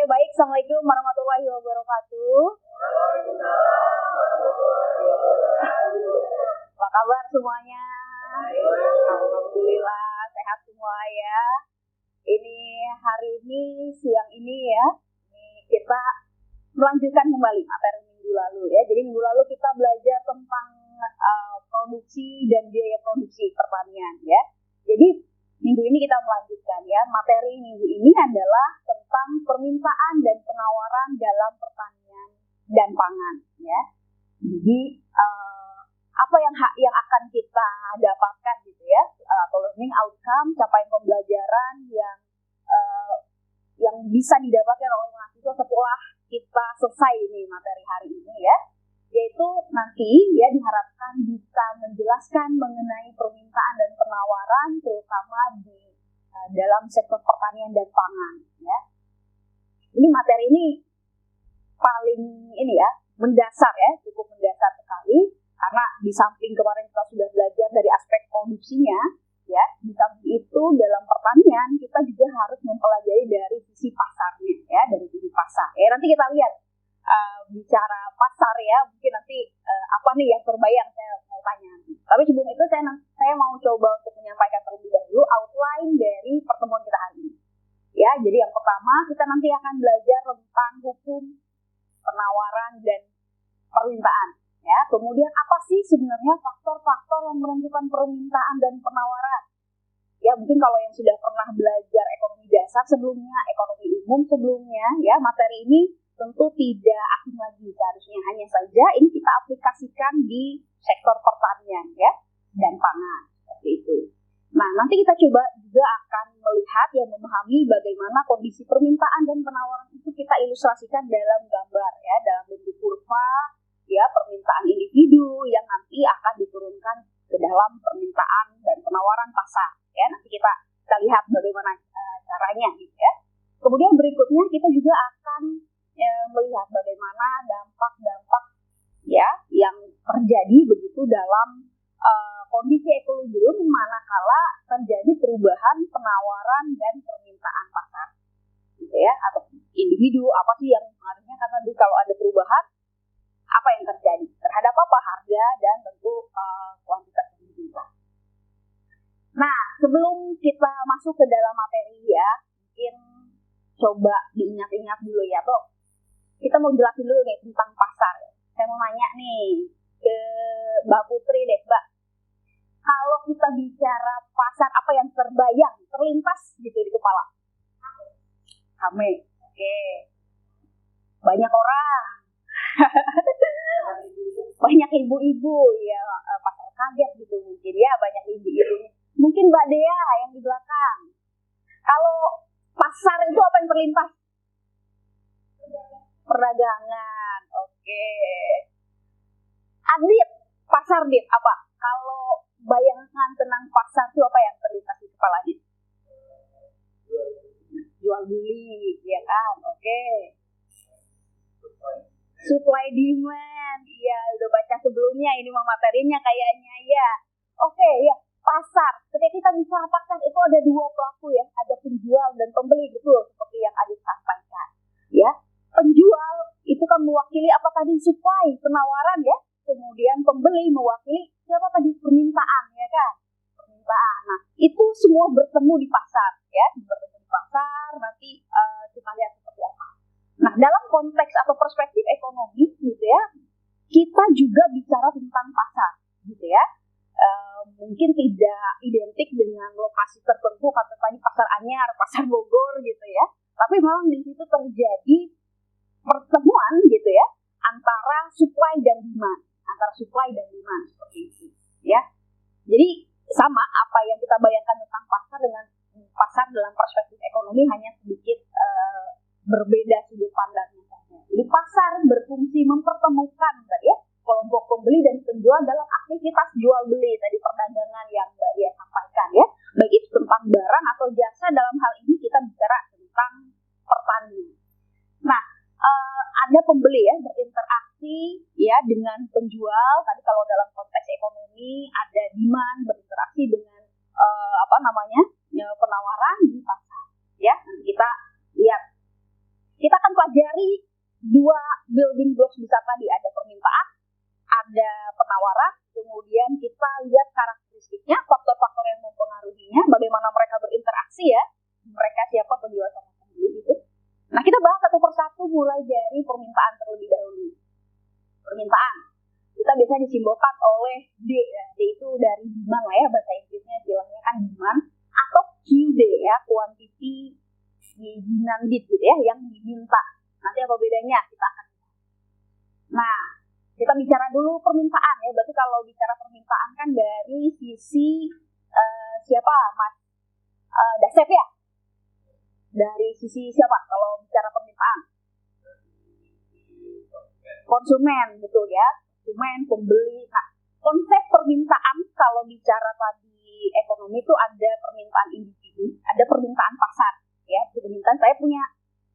baik. Assalamualaikum warahmatullahi wabarakatuh. Apa kabar semuanya? Alhamdulillah sehat semua ya. Ini hari ini, siang ini ya, ini kita melanjutkan kembali materi minggu lalu ya. Jadi minggu lalu kita belajar tentang produksi dan biaya produksi pertanian ya. Jadi minggu ini kita melanjutkan ya. Materi minggu ini adalah tentang permintaan dan penawaran dalam pertanian dan pangan ya. Jadi apa yang akan kita dapatkan gitu ya, atau learning outcome, capaian pembelajaran yang bisa didapatkan oleh mahasiswa setelah kita selesai ini materi hari ini ya, yaitu nanti ya diharapkan bisa menjelaskan mengenai permintaan dan penawaran terutama di dalam sektor pertanian dan pangan ya. Ini materi ini paling ini ya, mendasar ya, cukup mendasar sekali karena di samping kemarin kita sudah belajar dari aspek produksinya ya, di samping itu dalam pertanian kita juga harus mempelajari dari sisi pasarnya ya, dari sisi pasar. Ya nanti kita lihat bicara pasar ya, mungkin nanti apa nih yang terbayang saya mau tanya. Tapi sebelum itu saya mau coba untuk menyampaikan terlebih dahulu outline dari pertemuan kita hari ini. Ya, jadi yang pertama kita nanti akan belajar tentang hukum penawaran dan permintaan. Ya, kemudian apa sih sebenarnya faktor-faktor yang menentukan permintaan dan penawaran? Ya, mungkin kalau yang sudah pernah belajar ekonomi dasar sebelumnya, ekonomi umum sebelumnya, ya materi ini tentu tidak asing lagi seharusnya. Hanya saja ini kita aplikasikan di sektor pertanian ya dan pangan seperti itu. Nah, nanti kita coba juga akan melihat yang memahami bagaimana kondisi permintaan dan penawaran itu kita ilustrasikan dalam gambar ya, dalam bentuk kurva ya, permintaan individu yang nanti akan diturunkan ke dalam permintaan dan penawaran pasar ya. Nanti kita lihat bagaimana caranya gitu ya. Kemudian berikutnya kita juga akan melihat bagaimana dampak-dampak ya yang terjadi begitu dalam kondisi ekolibrium manakala terjadi perubahan penawaran dan permintaan pasar gitu ya, atau individu apa sih yang pengaruhnya, karena kalau ada perubahan apa yang terjadi terhadap apa harga dan tentu kuantitas yang dijual. Nah, sebelum kita masuk ke dalam materi ya, mungkin coba diingat-ingat dulu ya, tuh kita mau jelasin dulu nih tentang pasar. Saya mau nanya nih ke Mbak Putri deh, Mbak. Kalau kita bicara pasar, apa yang terlintas gitu di kepala? Rame. Oke. Banyak orang. Banyak ibu-ibu ya, pasar kaget gitu mungkin ya, banyak ibu-ibu. Mungkin Mbak Dea yang di belakang. Kalau pasar itu apa yang terlintas? Perdagangan. Oke. Adit, pasar Dit apa? Kalau bayangan tentang pasar itu apa yang terlintas di kepala Adit? Jual beli, ya kan? Oke. Supply demand, iya udah baca sebelumnya ini materinya kayaknya ya. Oke ya, pasar. Ketika kita bicara pasar itu ada dua pelaku ya, ada penjual dan pembeli, betul seperti yang Adit sampaikan. Ya, penjual itu kan mewakili apa tadi, supply, penawaran ya. Kemudian pembeli mewakili siapa tadi, permintaan ya kan, permintaan. Nah itu semua bertemu di pasar ya, bertemu di pasar. Nanti kita lihat seperti apa. Nah, dalam konteks atau perspektif ekonomi gitu ya, kita juga bicara tentang pasar gitu ya. Mungkin tidak identik dengan lokasi tertentu, kata tadi pasar Anyar, pasar Bogor gitu ya. Tapi memang di situ terjadi pertemuan gitu ya antara supply dan demand, seperti itu ya. Jadi sama apa yang kita bayangkan tentang pasar dengan pasar dalam perspektif ekonomi, hanya sedikit berbeda sudut pandangnya saja. Jadi pasar berfungsi mempertemukan ya kelompok pembeli dan penjual dalam aktivitas jual beli tadi, perdagangan yang Mbak Dia sampaikan ya. Baik itu tentang barang atau jasa, dalam hal ini kita bicara tentang pertanian. Nah, ada pembeli ya berinteraksi ya dengan penjual. Tadi kalau dalam konteks ekonomi ada demand berinteraksi dengan penawaran di pasar ya. Nanti kita lihat. Kita akan pelajari dua building blocks besar tadi, ada permintaan, ada penawaran, kemudian kita lihat karakteristiknya, faktor-faktor yang mempengaruhinya, bagaimana mereka berinteraksi ya, mereka siapa penjual sama pembeli gitu. Nah, kita bahas satu persatu mulai dari permintaan terlebih dahulu. Permintaan, kita biasanya disimbolkan oleh D ya, D itu dari demand lah ya, bahasa Inggrisnya istilahnya kan demand, atau QD ya, quantity demanded gitu ya, yang diminta. Nanti apa bedanya kita akan. Nah, kita bicara dulu permintaan ya, berarti kalau bicara permintaan kan dari sisi siapa Mas Dasep ya? Dari sisi siapa kalau bicara permintaan? Konsumen, betul ya, konsumen, pembeli. Nah, konsep permintaan kalau bicara tadi ekonomi itu ada permintaan individu, ada permintaan pasar ya. Permintaan saya punya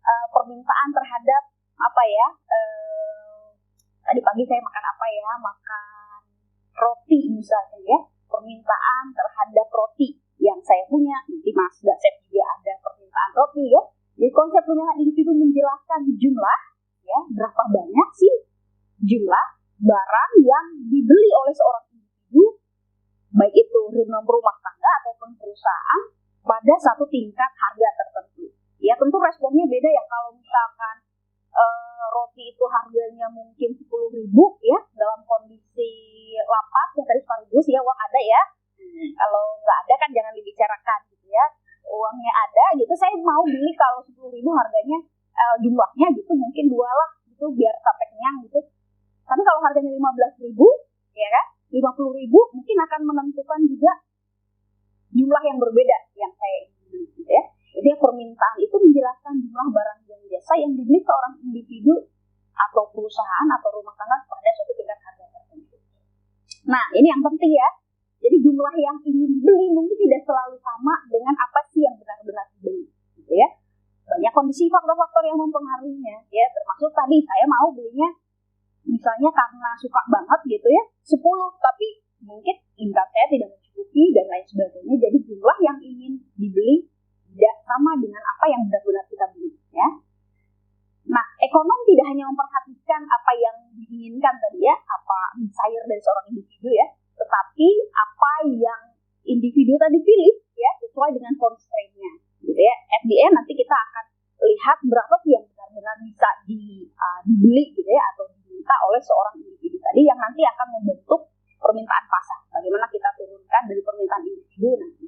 permintaan terhadap apa ya, tadi pagi saya makan apa ya, makan roti misalnya ya, permintaan terhadap roti yang saya punya. Nanti Mas Dasep juga ada permintaan roti ya. Jadi konsep permintaan individu menjelaskan jumlah ya, berapa banyak sih jumlah barang yang dibeli oleh seorang individu, baik itu rumah tangga ataupun perusahaan, pada satu tingkat harga tertentu. Ya tentu responnya beda ya, kalau misalkan roti itu harganya mungkin 10.000 ya, dalam kondisi lapak ya, tadi sekaligus ya, uang ada ya. Kalau nggak ada kan jangan dibicarakan gitu ya. Uangnya ada gitu, saya mau beli kalau 10.000 harganya, jumlahnya gitu mungkin 2 lah gitu biar sampai kenyang gitu. Tapi kalau harganya 15.000 ya kan, 50.000 mungkin akan menentukan juga jumlah yang berbeda yang saya ingin gitu ya. Jadi permintaan itu menjelaskan jumlah barang dan jasa yang dibeli seorang individu atau perusahaan atau rumah tangga pada suatu tingkat harga tertentu. Nah, ini yang penting ya. Jadi jumlah yang ingin dibeli mungkin tidak selalu sama dengan apa sih yang benar-benar dibeli, gitu ya. Banyak kondisi faktor-faktor yang mempengaruhinya, ya. Termasuk tadi saya mau belinya, misalnya karena suka banget gitu ya, 10, tapi mungkin income saya tidak mencukupi dan lain sebagainya. Jadi jumlah yang ingin dibeli tidak sama dengan apa yang benar-benar kita beli, ya. Nah, ekonom tidak hanya memperhatikan apa yang diinginkan tadi ya, apa desire dari seorang individu ya, tetapi apa yang individu tadi pilih ya, sesuai dengan constraint-nya gitu ya. At the end nanti kita akan lihat berapa sih yang benar-benar bisa dibeli gitu ya, atau diminta oleh seorang individu tadi, yang nanti akan membentuk permintaan pasar. Bagaimana kita turunkan dari permintaan individu nanti.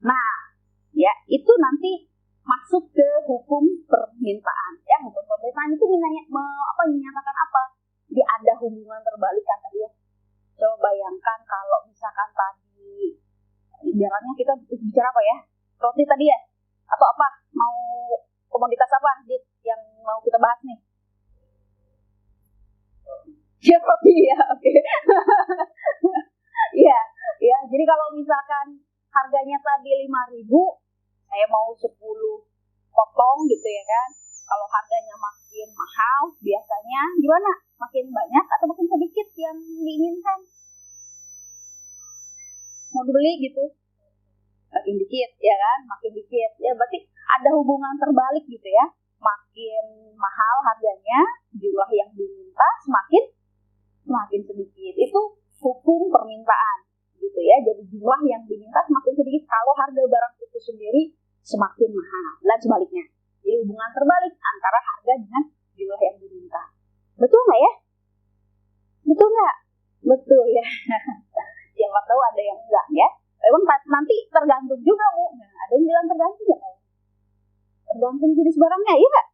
Nah, ya itu nanti masuk ke hukum permintaan ya. Hukum permintaan itu menyatakan apa? Jadi ada hubungan terbalik kan tadi ya. Coba bayangkan kalau misalkan tadi ibaratnya kita bicara apa ya? Roti tadi ya? Atau apa? Mau komoditas apa yang mau kita bahas nih? Ya roti ya, oke. Iya, ya. Jadi kalau misalkan harganya tadi 5.000, saya mau 10 potong gitu ya kan. Kalau harganya makin mahal, biasanya gimana? Makin banyak atau makin sedikit yang diinginkan? Mau dibeli gitu? Makin dikit ya kan? Makin dikit. Ya berarti ada hubungan terbalik gitu ya. Makin mahal harganya, jumlah yang diminta semakin sedikit. Itu hukum permintaan gitu ya. Jadi jumlah yang diminta semakin sedikit kalau harga barang itu sendiri semakin mahal, dan sebaliknya. Jadi hubungan terbalik antara harga dengan jumlah yang diminta. Betul nggak ya? Betul nggak? Betul ya. Siapa tahu ada yang enggak ya. Memang nanti tergantung juga Bu. Nah, ada yang bilang tergantung nggak? Tergantung jenis barangnya, iya nggak?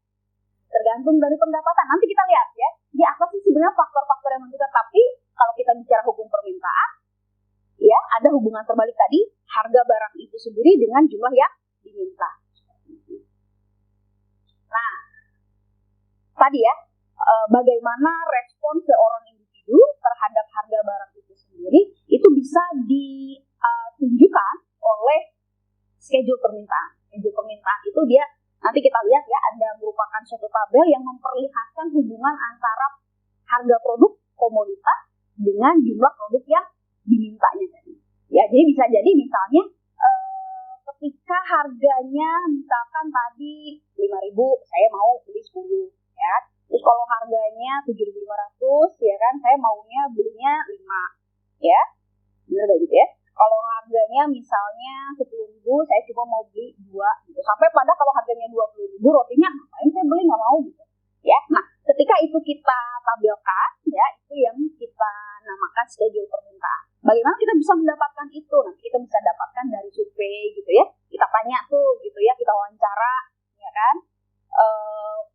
Tergantung dari pendapatan. Nanti kita lihat ya. Jadi apa sih sebenarnya faktor-faktor yang menentukan? Tapi kalau kita bicara hukum permintaan, ya ada hubungan terbalik tadi, harga barang itu sendiri dengan jumlah yang diminta. Nah, tadi ya, bagaimana respon seorang individu terhadap harga barang itu sendiri, itu bisa ditunjukkan oleh schedule permintaan. Schedule permintaan itu dia, nanti kita lihat ya, ada merupakan suatu tabel yang memperlihatkan hubungan antara harga produk komoditas dengan jumlah produk yang dimintanya tadi. Ya, jadi bisa jadi misalnya ketika harganya misalkan tadi 5.000, saya mau beli 10 ya. Terus kalau harganya 7.500 ya kan, saya maunya belinya 5 ya. Benar gak gitu ya? Kalau harganya misalnya 10.000, saya cuma mau beli 2 gitu. Sampai pada kalau harganya 20.000, rotinya ngapain saya beli, nggak mau gitu ya. Nah, ketika itu kita tabelkan ya, itu yang kita namakan schedule permintaan. Bagaimana kita bisa mendapatkan itu? Nanti kita bisa dapatkan dari survei gitu ya. Kita tanya tuh gitu ya, kita wawancara ya kan.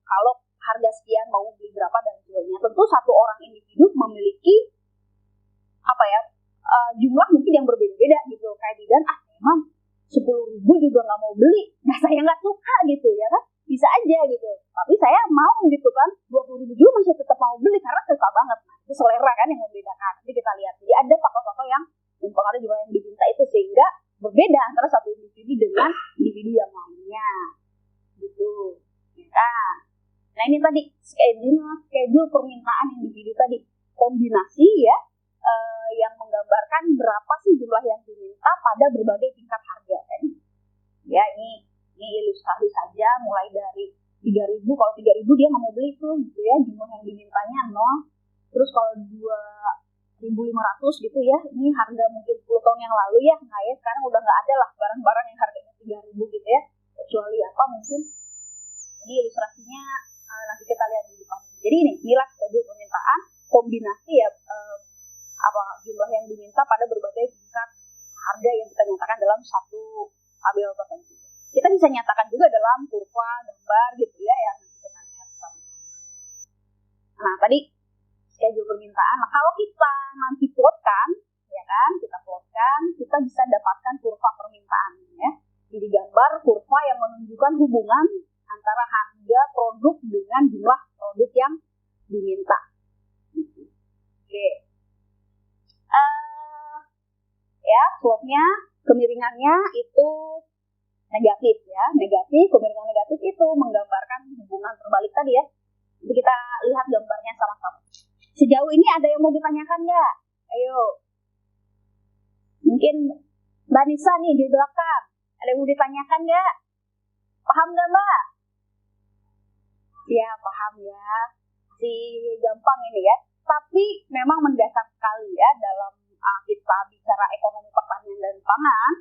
Kalau harga sekian mau beli berapa dan sebagainya. Tentu satu orang individu memiliki apa ya, jumlah mungkin yang berbeda-beda gitu. Kayak Didan, emang 10.000 juga nggak mau beli. Nah, saya nggak suka gitu ya kan. Bisa aja gitu. Tapi saya mau gitu kan. 20.000 juga masih tetap mau beli karena suka banget. Nah, itu selera kan yang membedakan. Nanti kita lihat. Jadi ada faktor-faktor yang mempengaruhi juga yang diminta itu, sehingga berbeda antara satu individu dengan individu yang lainnya. Gitu. Ya kan? Nah, ini tadi schedule permintaan individu tadi. Kombinasi ya. Yang menggambarkan berapa sih jumlah yang diminta pada berbagai tingkat harga tadi. Ya, ini ilustrasi saja, mulai dari 3.000, kalau 3.000 dia nggak mau beli tuh gitu ya, jumlah yang dimintanya 0. Terus kalau 2.500 gitu ya, ini harga mungkin 10 tahun yang lalu ya, nah ya sekarang udah nggak ada lah barang-barang yang harganya 3.000 gitu ya, kecuali apa mungkin. Ini ilustrasinya nanti kita lihat di depan. Jadi inilah schedule permintaan, kombinasi ya, jumlah yang diminta pada berbagai tingkat harga yang kita nyatakan dalam satu tabel tertentu. Kita bisa nyatakan juga dalam kurva, gambar gitu ya, yang nanti kita lihat sama-sama. Nah, tadi schedule permintaan. Nah, kalau kita nanti plotkan, ya kan, kita bisa dapatkan kurva permintaan ya. Jadi gambar kurva yang menunjukkan hubungan antara harga produk dengan jumlah produk yang diminta. Oke. Ya, slope-nya, kemiringannya itu negatif ya. Kemiringan negatif itu menggambarkan hubungan terbalik tadi ya. Jadi kita lihat gambarnya sama-sama. Sejauh ini ada yang mau ditanyakan nggak? Ayo. Mungkin Mbak Nisa nih di belakang. Ada yang mau ditanyakan nggak? Paham nggak Mbak? Ya, paham ya. Masih gampang ini ya. Tapi memang mendasar sekali ya dalam kita bicara ekonomi pertanian dan pangan.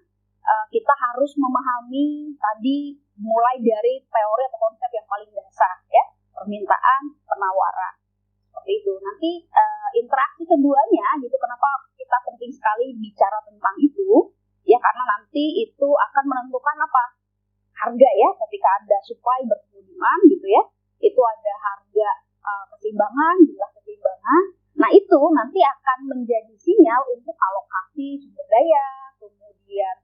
Kita harus memahami tadi mulai dari teori atau konsep yang paling dasar ya, permintaan, penawaran, seperti itu. Nanti interaksi keduanya gitu, kenapa kita penting sekali bicara tentang itu ya, karena nanti itu akan menentukan apa, harga ya, ketika ada supply bertemu demand gitu ya, itu ada harga keseimbangan, jumlah keseimbangan. Nah, itu nanti akan menjadi sinyal untuk alokasi sumber daya, kemudian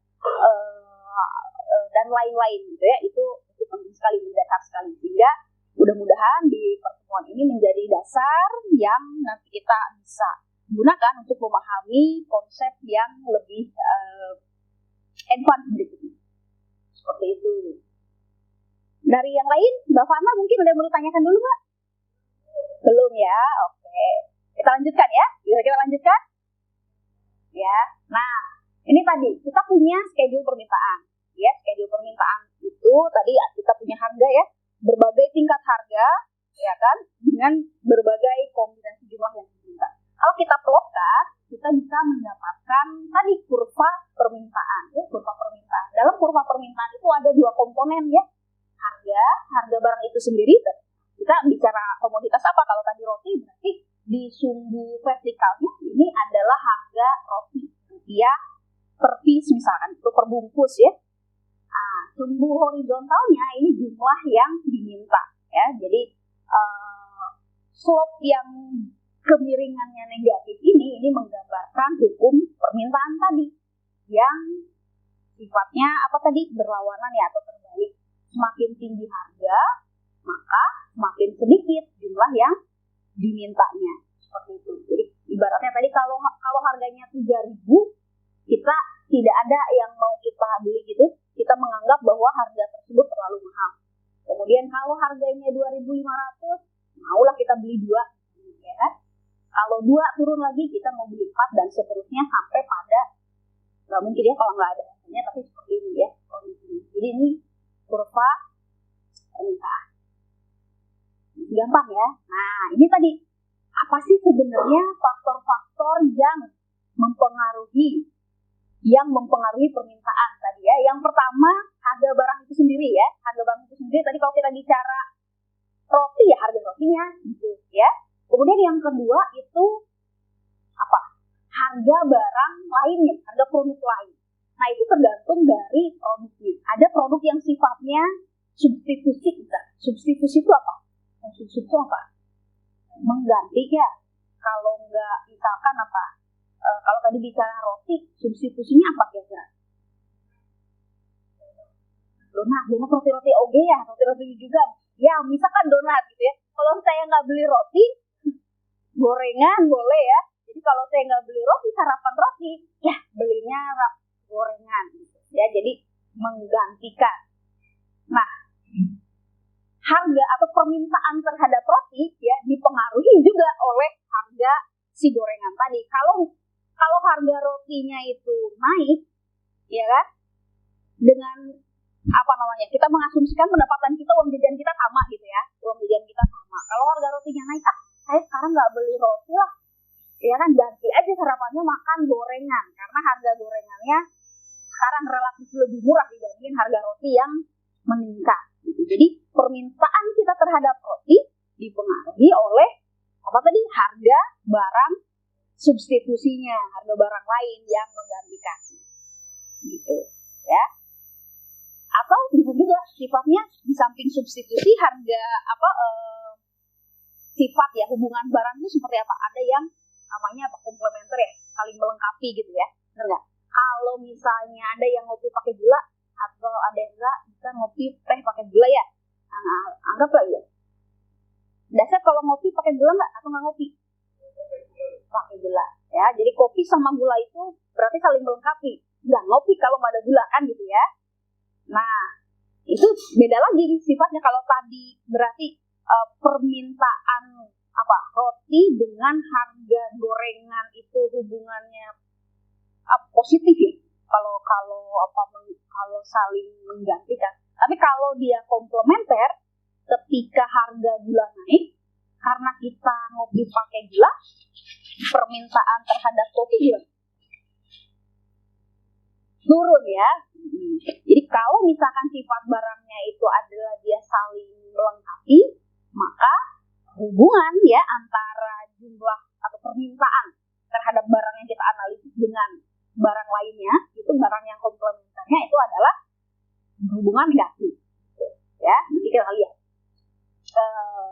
dan lain-lain gitu ya. Itu penting sekali, mendasar sekali, sehingga mudah-mudahan di pertemuan ini menjadi dasar yang nanti kita bisa gunakan untuk memahami konsep yang lebih advance berikutnya. Seperti itu. Dari yang lain, Mbak Fana mungkin udah mau ditanyakan dulu, Mbak? Belum ya? Oke. Kita lanjutkan ya? Bisa kita lanjutkan? Ya. Nah, ini tadi kita punya schedule permintaan. Ya, schedule permintaan itu tadi kita punya harga ya, berbagai tingkat harga, ya kan, dengan berbagai kombinasi jumlah yang diminta. Kalau kita plotkan, kita bisa mendapatkan tadi kurva permintaan, ya, kurva permintaan. Dalam kurva permintaan itu ada dua komponen ya, harga barang itu sendiri. Kita bicara komoditas apa? Kalau tadi roti, berarti di sumbu vertikalnya ini adalah harga roti rupiah per piece misalkan, itu per bungkus ya. Nah, sumbu horizontalnya ini jumlah yang diminta ya. Jadi slope yang kemiringannya negatif ini menggambarkan hukum permintaan tadi yang sifatnya apa tadi, berlawanan ya atau terbalik. Semakin tinggi harga, maka semakin sedikit jumlah yang dimintanya, seperti itu. Jadi ibaratnya tadi kalau harganya 3.000, kita tidak ada yang mau kita beli gitu, kita menganggap bahwa harga tersebut terlalu mahal. Kemudian kalau harganya 2.500, maulah kita beli 2, ya kan? Kalau 2 turun lagi, kita mau beli 4 dan seterusnya sampai pada, nggak mungkin ya kalau nggak ada harganya, tapi seperti ini ya kondisinya. Jadi ini kurva permintaan. Gampang ya. Nah, ini tadi apa sih sebenarnya faktor-faktor yang mempengaruhi permintaan tadi ya. Yang pertama, harga barang itu sendiri ya. Harga barang itu sendiri tadi kalau kita bicara roti ya harga rotinya gitu ya. Kemudian yang kedua itu apa? Harga barang lainnya, harga produk lain. Nah, itu tergantung dari produknya. Ada produk yang sifatnya substitusi. Substitusi itu apa? Substitusi itu apa? Mengganti ya. Kalau enggak misalkan apa? Kalau tadi bicara roti, substitusinya apa kira-kira? Donat roti-roti oge ya, roti-roti juga. Ya, misalkan donat gitu ya. Kalau saya nggak beli roti, gorengan boleh ya. Jadi kalau saya nggak beli roti, sarapan roti, ya belinya gorengan gitu. Ya, jadi menggantikan. Nah, harga atau permintaan terhadap roti ya dipengaruhi juga oleh harga si gorengan tadi. Kalau harga rotinya itu naik, ya kan? Dengan apa namanya? Kita mengasumsikan pendapatan kita, uang jajan kita sama gitu ya. Uang jajan kita sama. Kalau harga rotinya naik, saya sekarang nggak beli roti lah. Ya kan, ganti aja sarapannya makan gorengan. Karena harga gorengannya sekarang relatif lebih murah dibandingin harga roti yang meningkat. Gitu. Jadi permintaan kita terhadap roti dipengaruhi oleh apa tadi? Harga barang substitusinya, harga barang lain yang menggantikannya. Gitu, ya. Atau bisa juga sifatnya di samping substitusi harga sifat ya, hubungan barang itu seperti apa? Ada yang namanya komplementer ya, saling melengkapi gitu ya. Benar nggak? Kalau misalnya ada yang ngopi pakai gula atau ada yang enggak bisa ngopi teh pakai gula ya. Nah, anggaplah ya. Dasar kalau ngopi pakai gula nggak atau nggak ngopi? Pakai gula ya. Jadi kopi sama gula itu berarti saling melengkapi. Nggak ngopi kalau nggak ada gula kan gitu ya. Nah, itu beda lagi sifatnya. Kalau tadi berarti permintaan roti dengan harga gorengan itu hubungannya positif ya. Kalau saling menggantikan. Tapi kalau dia komplementer, ketika harga gula naik, karena kita ngopi pakai gula, permintaan terhadap kopi juga turun ya. Jadi kalau misalkan sifat barangnya itu adalah dia saling melengkapi, maka hubungan ya antara jumlah atau permintaan terhadap barang yang kita analisis dengan barang lainnya, itu barang yang komplementernya itu adalah hubungan negatif. Ya, nanti kita lihat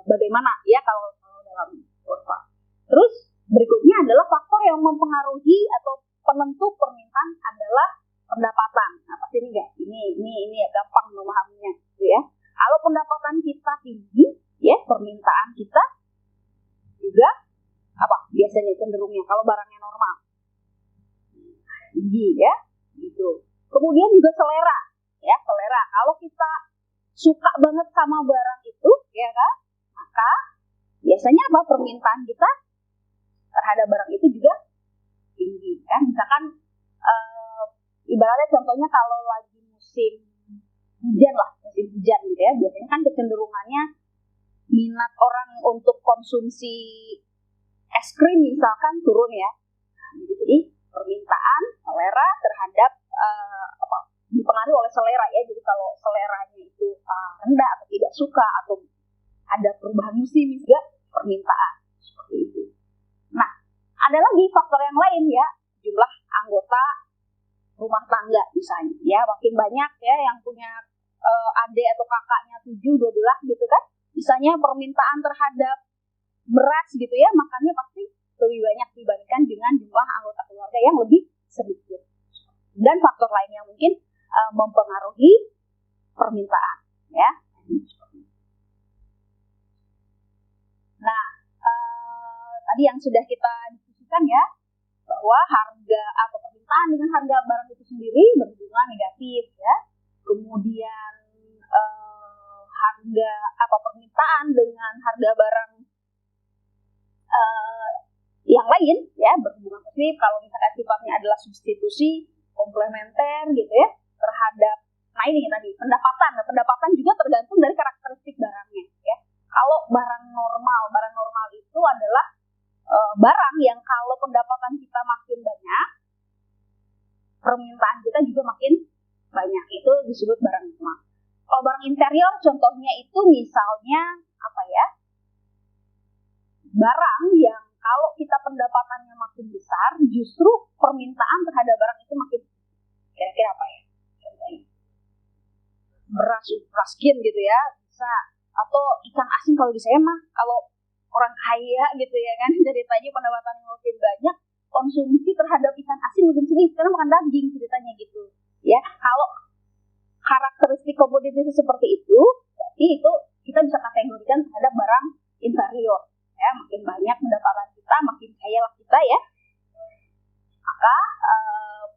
bagaimana ya kalau dalam kurva. Terus berikutnya adalah faktor yang mempengaruhi atau penentu permintaan adalah pendapatan. Nah, pasti ini enggak? Ini ya gampang memahaminya, gitu ya. Kalau pendapatan kita tinggi, ya permintaan kita juga biasanya cenderungnya kalau barangnya normal tinggi ya, gitu. Kemudian juga selera, ya selera. Kalau kita suka banget sama barang itu, ya kan, maka biasanya permintaan kita terhadap barang itu juga tinggi, kan? Misalkan ibaratnya contohnya kalau lagi musim hujan gitu ya, biasanya kan kecenderungannya minat orang untuk konsumsi es krim misalkan turun ya. Jadi permintaan selera terhadap dipengaruhi oleh selera ya. Jadi kalau seleranya itu rendah atau tidak suka atau ada perubahan musim juga permintaan seperti itu. Nah, ada lagi faktor yang lain ya, jumlah anggota rumah tangga misalnya ya, makin banyak ya yang punya adik atau kakaknya 7, 12 gitu kan. Misalnya permintaan terhadap beras gitu ya, makannya pasti lebih banyak dibandingkan dengan jumlah anggota keluarga yang lebih sedikit. Dan faktor lain yang mungkin mempengaruhi permintaan ya. Nah, tadi yang sudah kita diskusikan ya, bahwa harga atau permintaan dengan harga barang itu sendiri berhubungan negatif ya. Kemudian harga atau permintaan dengan harga barang yang lain ya berhubungan positif kalau misalkan sifatnya adalah substitusi, komplementer gitu ya terhadap Nah ini tadi pendapatan juga tergantung dari karakteristik barangnya ya. Kalau barang normal itu adalah barang yang kalau pendapatan kita makin banyak, permintaan kita juga makin banyak. Itu disebut barang normal. Kalau barang interior contohnya itu misalnya apa ya? Barang yang kalau kita pendapatannya makin besar, justru permintaan terhadap barang itu makin, kira-kira apa ya? Contohnya beras skin gitu ya, bisa. Atau ikan asin kalau di saya mah, kalau orang kaya gitu ya kan, ceritanya pendapatannya makin banyak, konsumsi terhadap ikan asin makin sedikit karena makan daging, ceritanya gitu. Ya, kalau karakteristik komoditas seperti itu, berarti itu kita bisa kategorikan terhadap barang interior. Ya, makin banyak pendapatan kita, makin kaya lah kita ya, maka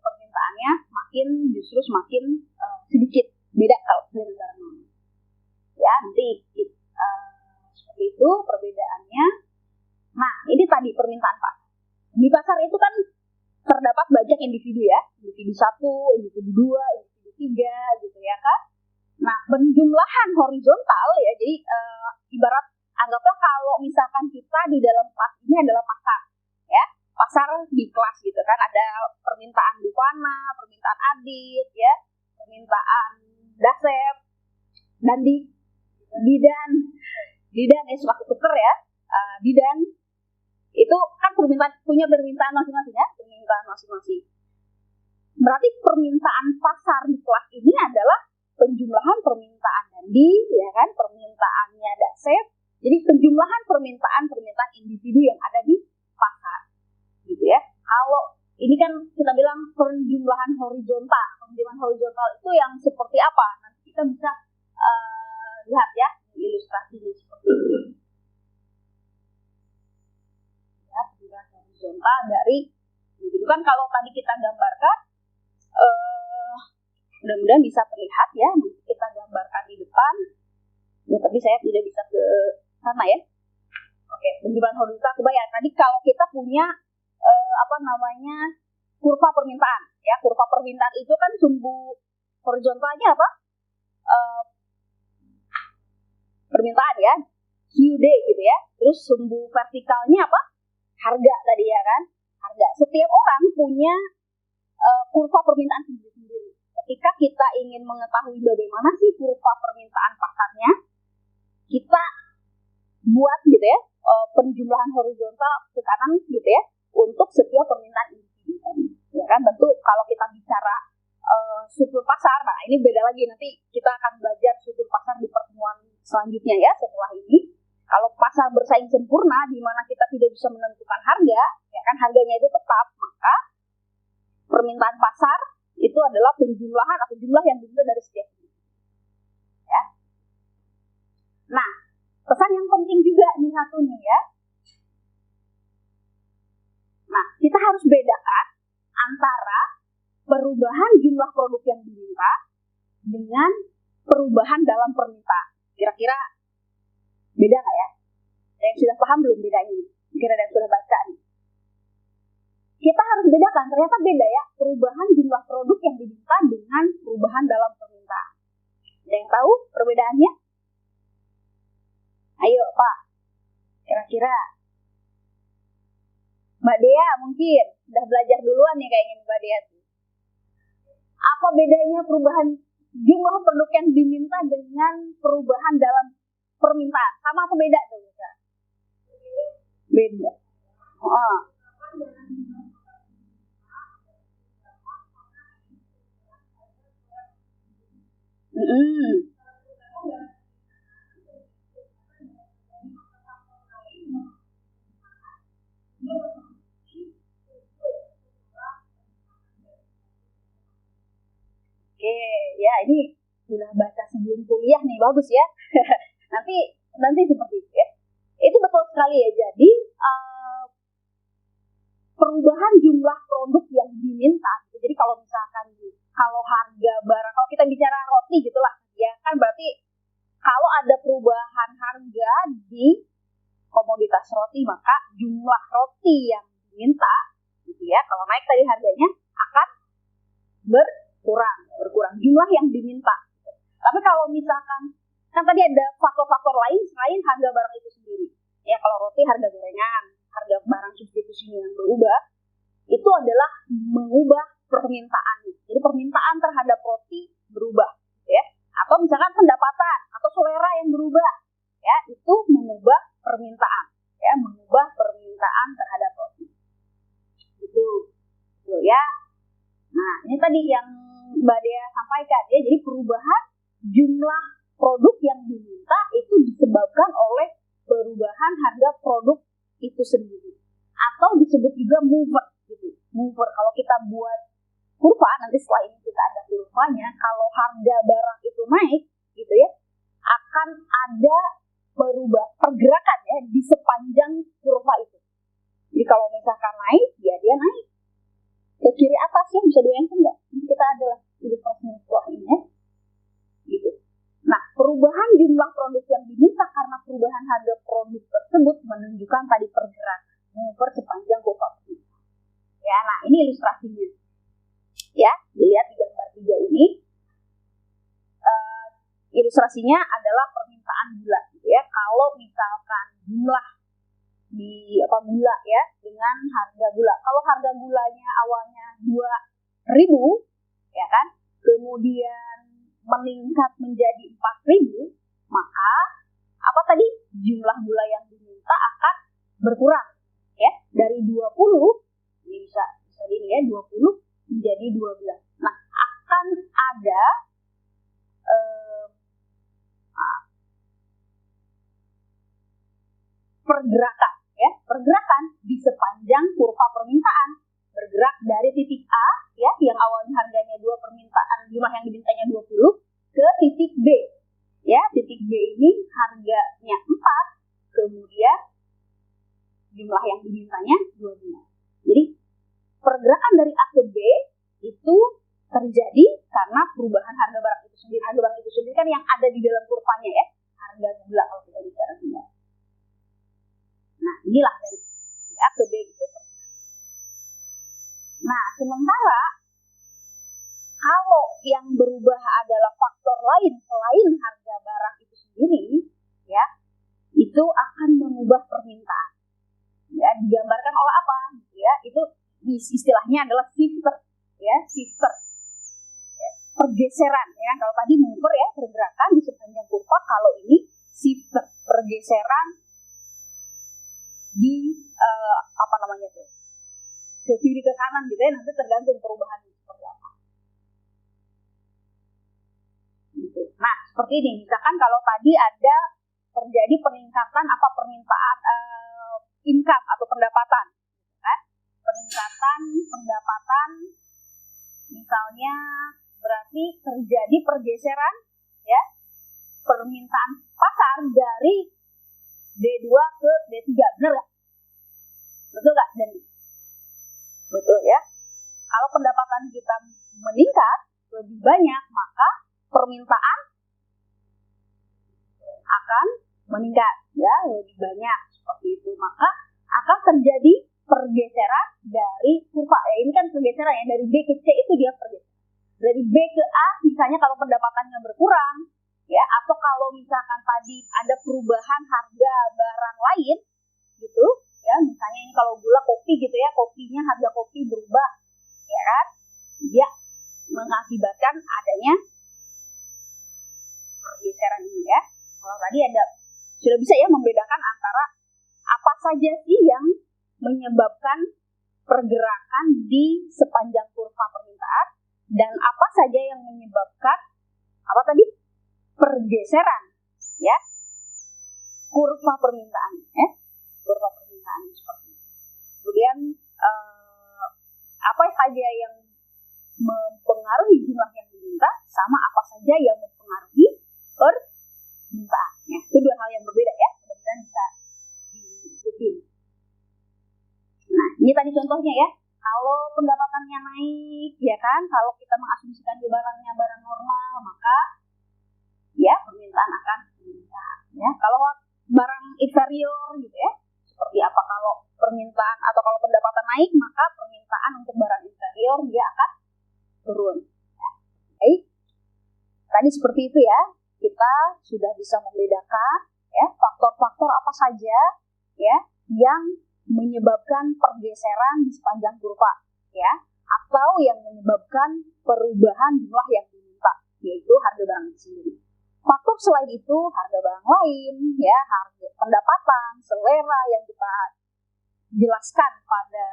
permintaannya justru semakin sedikit. Beda kalau dengan barang normal. Ya, nanti seperti itu perbedaannya. Nah, ini tadi permintaan pasar. Di pasar itu kan terdapat banyak individu ya, individu 1, individu 2, individu 3 gitu ya kan. Nah, penjumlahan horizontal ya, jadi ibarat anggaplah kalau misalkan kita di dalam kelas ini adalah pasar ya, pasar di kelas gitu kan, ada permintaan Dupana, permintaan Adit ya, permintaan Dasep, dan di Didan ya, suka tuker ya, Didan itu kan punya permintaan masing-masing ya, permintaan masing-masing. Berarti permintaan pasar di kelas ini adalah penjumlahan permintaan Dandi ya kan, permintaannya Dasep. Jadi penjumlahan permintaan individu yang ada di pasar gitu ya. Kalau ini kan kita bilang penjumlahan horizontal. Penjumlahan horizontal itu yang seperti apa? Nanti kita bisa lihat ya ilustrasinya seperti ini. Ya, penjumlahan horizontal dari itu kan kalau tadi kita gambarkan, mudah-mudahan bisa terlihat ya. Nanti kita gambarkan di depan. Ya, tapi saya tidak bisa ke sana ya. Oke, penjumlahan horizontal kebayang. Tadi kalau kita punya kurva permintaan ya, kurva permintaan itu kan sumbu horizontalnya apa? Permintaan ya, QD gitu ya. Terus sumbu vertikalnya apa? Harga tadi ya kan, harga. Setiap orang punya kurva permintaan sendiri-sendiri. Ketika kita ingin mengetahui bagaimana sih kurva permintaan pasarnya, kita buat gitu ya, penjumlahan horizontal ke kanan gitu ya, untuk setiap permintaan individu tadi. Ya kan, tentu kalau kita bicara struktur pasar, nah ini beda lagi, nanti kita akan belajar struktur pasar di pertemuan selanjutnya ya setelah ini. Kalau pasar bersaing sempurna di mana kita tidak bisa menentukan harga, ya kan, harganya itu tetap, maka permintaan pasar itu adalah penjumlahan atau jumlah yang diminta dari setiap individu. Ya. Nah, pesan yang penting juga nih satu nih ya. Nah, kita harus bedakan antara perubahan jumlah produk yang diminta dengan perubahan dalam permintaan. Kira-kira beda nggak ya? Ada yang sudah paham belum bedanya? Kira ada yang sudah baca nih. Kita harus bedakan, ternyata beda ya, perubahan jumlah produk yang diminta dengan perubahan dalam permintaan. Ada yang tahu perbedaannya? Ayo Pak, kira-kira. Mbak Dea mungkin sudah belajar duluan nih kayaknya Mbak Dea tuh. Apa bedanya perubahan jumlah produk yang diminta dengan perubahan dalam permintaan? Sama apa beda tuh? Beda. Oh. Oke, ya ini sudah baca sebelum kuliah nih, bagus ya. nanti seperti itu ya. Itu betul sekali ya. Jadi perubahan jumlah produk yang diminta. Jadi kalau misalkan kalau harga barang, kalau kita bicara roti gitulah, ya kan berarti kalau ada perubahan harga di komoditas roti, maka jumlah roti yang diminta, gitu ya, kalau naik tadi harganya akan berkurang. jumlah yang diminta. Tapi kalau misalkan, kan tadi ada faktor-faktor lain selain harga barang itu sendiri. Ya, kalau roti harga gorengan, harga barang substitusinya yang berubah, itu adalah mengubah permintaannya. Jadi permintaan terhadap roti berubah, ya. Atau misalkan pendapatan atau selera yang berubah, ya, itu mengubah permintaan, ya, mengubah permintaan terhadap roti. Itu ya. Nah, ini tadi yang Mbak Dea sampaikan, ya. Jadi perubahan jumlah produk yang diminta itu disebabkan oleh perubahan harga produk itu sendiri, atau disebut juga mover gitu. Mover, kalau kita buat kurva, nanti setelah ini kita ada kurvanya, kalau harga barang itu naik gitu ya, akan ada pergerakan ya di sepanjang kurva itu. Jadi kalau misalkan naik, ya dia naik ke kiri atas, ya, bisa dibayangkan nggak? Nanti kita adalah ilustrasi setelah ini ya. Gitu. Nah, perubahan jumlah produk yang diminta karena perubahan harga produk tersebut menunjukkan tadi pergerakan mover sepanjang kurva. Ya, nah ini ilustrasinya. Ya, dilihat di gambar 3 ini. Ilustrasinya adalah permintaan gula, gitu ya. Kalau misalkan jumlah di gula ya dengan harga gula. Kalau harga gulanya awalnya 2.000, ya kan? Kemudian meningkat menjadi 4.000, maka apa tadi? Jumlah gula yang diminta akan berkurang, ya. Dari 20, ini bisa ini ya, 20 menjadi 12. Nah, akan ada pergerakan, ya, pergerakan di sepanjang kurva permintaan, bergerak dari titik A, ya, yang awalnya harganya 2 permintaan, jumlah yang dimintanya 20, ke titik B, ya, titik B ini harganya 4, kemudian jumlah yang dimintanya 12. Jadi pergerakan dari A ke B itu terjadi karena perubahan harga barang itu sendiri. Harga barang itu sendiri kan yang ada di dalam kurvanya, ya, harga gula kalau kita bicara gula. Nah, inilah dari A ke B itu. Nah, sementara kalau yang berubah adalah faktor lain selain harga barang itu sendiri, ya, itu akan mengubah permintaan. Ya, digambarkan oleh apa? Ya, itu istilahnya adalah shifter, ya, shifter. Ya, pergeseran, ya. Kalau tadi mover ya, pergerakan di sepanjang kurva, kalau ini shifter, pergeseran di apa namanya tuh, ke kiri ke kanan gitu ya, nanti tergantung perubahan seperti apa. Gitu. Nah, seperti ini, misalkan kalau tadi ada terjadi peningkatan apa permintaan income atau pendapatan, kan? Peningkatan pendapatan, misalnya berarti terjadi pergeseran, ya, permintaan pasar dari D2 ke D3, benar nggak? Betul nggak? Dan betul ya. Kalau pendapatan kita meningkat lebih banyak, maka permintaan akan meningkat, ya, lebih banyak seperti itu. Maka akan terjadi pergeseran dari kurva. Ya, ini kan pergeseran ya, dari B ke C itu dia pergeseran. Dari B ke A, misalnya kalau pendapatannya berkurang, ya, atau kalau misalkan tadi ada perubahan harga barang lain gitu, ya, misalnya ini kalau gula kopi gitu ya, kopinya harga kopi berubah, ya kan, dia mengakibatkan adanya pergeseran ini ya. Kalau tadi ada sudah bisa ya membedakan antara apa saja sih yang menyebabkan pergerakan di sepanjang kurva permintaan dan apa saja yang menyebabkan apa tadi pergeseran, ya, kurva permintaan, ya, kurva permintaan seperti itu. Kemudian apa saja yang mempengaruhi jumlah yang diminta sama apa saja yang mempengaruhi permintaan. Ya, itu dua hal yang berbeda ya, mudah-mudahan bisa diikuti. Nah, ini tadi contohnya ya. Kalau pendapatannya naik, ya kan, kalau kita mengasumsikan di barangnya barang normal, maka ya permintaan akan meningkat. Ya, kalau barang inferior gitu ya, seperti apa kalau permintaan atau kalau pendapatan naik, maka permintaan untuk barang inferior dia akan turun. Ya. Baik. seperti itu ya, kita sudah bisa membedakan ya faktor-faktor apa saja ya yang menyebabkan pergeseran di sepanjang kurva ya, atau yang menyebabkan perubahan jumlah yang diminta, yaitu harga barang itu sendiri. Faktor selain itu harga barang lain ya, harga pendapatan, selera yang kita jelaskan pada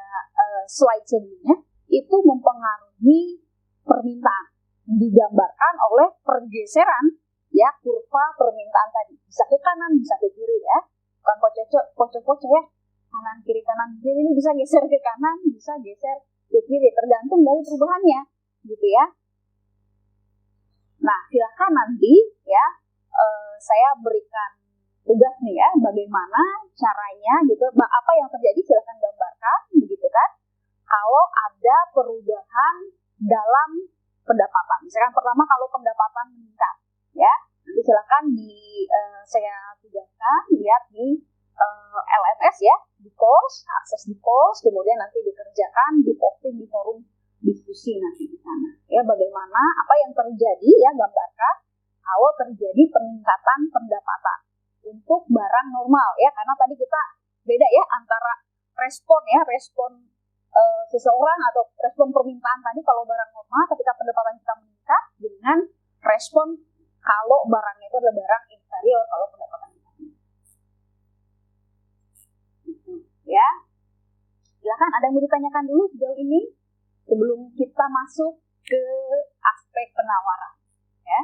slide sebelumnya itu mempengaruhi permintaan, digambarkan oleh pergeseran ya kurva permintaan tadi, bisa ke kanan bisa ke kiri ya, bukan pocok-pocok ya, kanan kiri ini bisa geser ke kanan bisa geser ke kiri tergantung dari perubahannya gitu ya. Nah silakan nanti ya saya berikan tugas nih ya, bagaimana caranya gitu, apa yang terjadi silakan gambarkan begitu kan kalau ada perubahan dalam pendapatan. Misalkan pertama kalau pendapatan meningkat ya, nanti silakan saya tugaskan lihat di LMS ya, di course, akses di course, kemudian nanti dikerjakan, di posting di forum diskusi nanti di sana ya, bagaimana apa yang terjadi ya, gambarkan kalau terjadi peningkatan pendapatan untuk barang normal ya, karena tadi kita beda ya antara respon seseorang atau respon permintaan tadi kalau barang normal ketika pendapatan kita meningkat, dengan respon kalau barangnya itu adalah barang inferior kalau pendapatan kita meningkat. Ya, silakan ada yang mau ditanyakan dulu sejauh ini sebelum kita masuk ke aspek penawaran ya.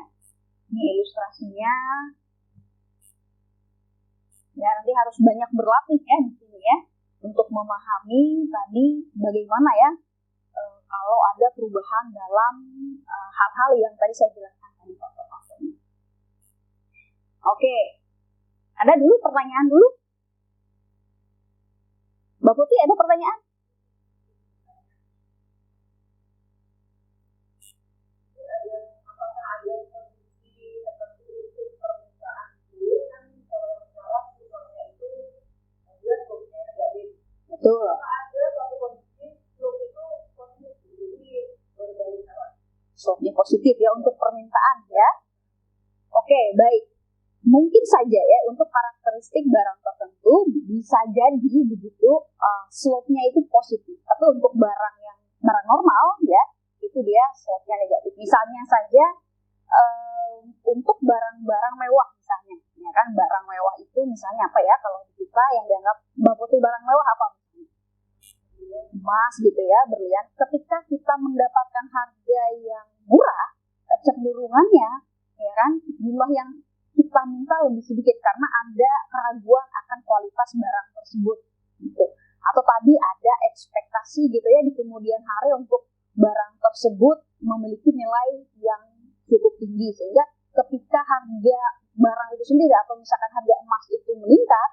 Ini ilustrasinya ya, nanti harus banyak berlatih ya di sini ya untuk memahami tadi bagaimana ya kalau ada perubahan dalam hal-hal yang tadi saya jelaskan tadi faktor-faktornya. Oke, ada dulu pertanyaan dulu. Mbak Putri ada pertanyaan? Betul. Slope-nya positif ya untuk permintaan ya. Oke, baik. Mungkin saja ya untuk karakteristik barang tertentu bisa jadi begitu slope-nya itu positif. Tapi untuk barang normal ya, itu dia slope-nya negatif. Misalnya saja untuk barang-barang mewah misalnya, ya kan, barang mewah itu misalnya apa ya, kalau kita yang dianggap Mbak Putri barang mewah apa? Emas gitu ya, berlian. Ketika kita mendapatkan harga yang murah, kecenderungannya ya kan jumlah yang kita minta lebih sedikit karena ada keraguan akan kualitas barang tersebut gitu. Atau tadi ada ekspektasi gitu ya di kemudian hari untuk barang tersebut memiliki nilai yang cukup tinggi, sehingga ketika harga barang itu sendiri atau misalkan harga emas itu meningkat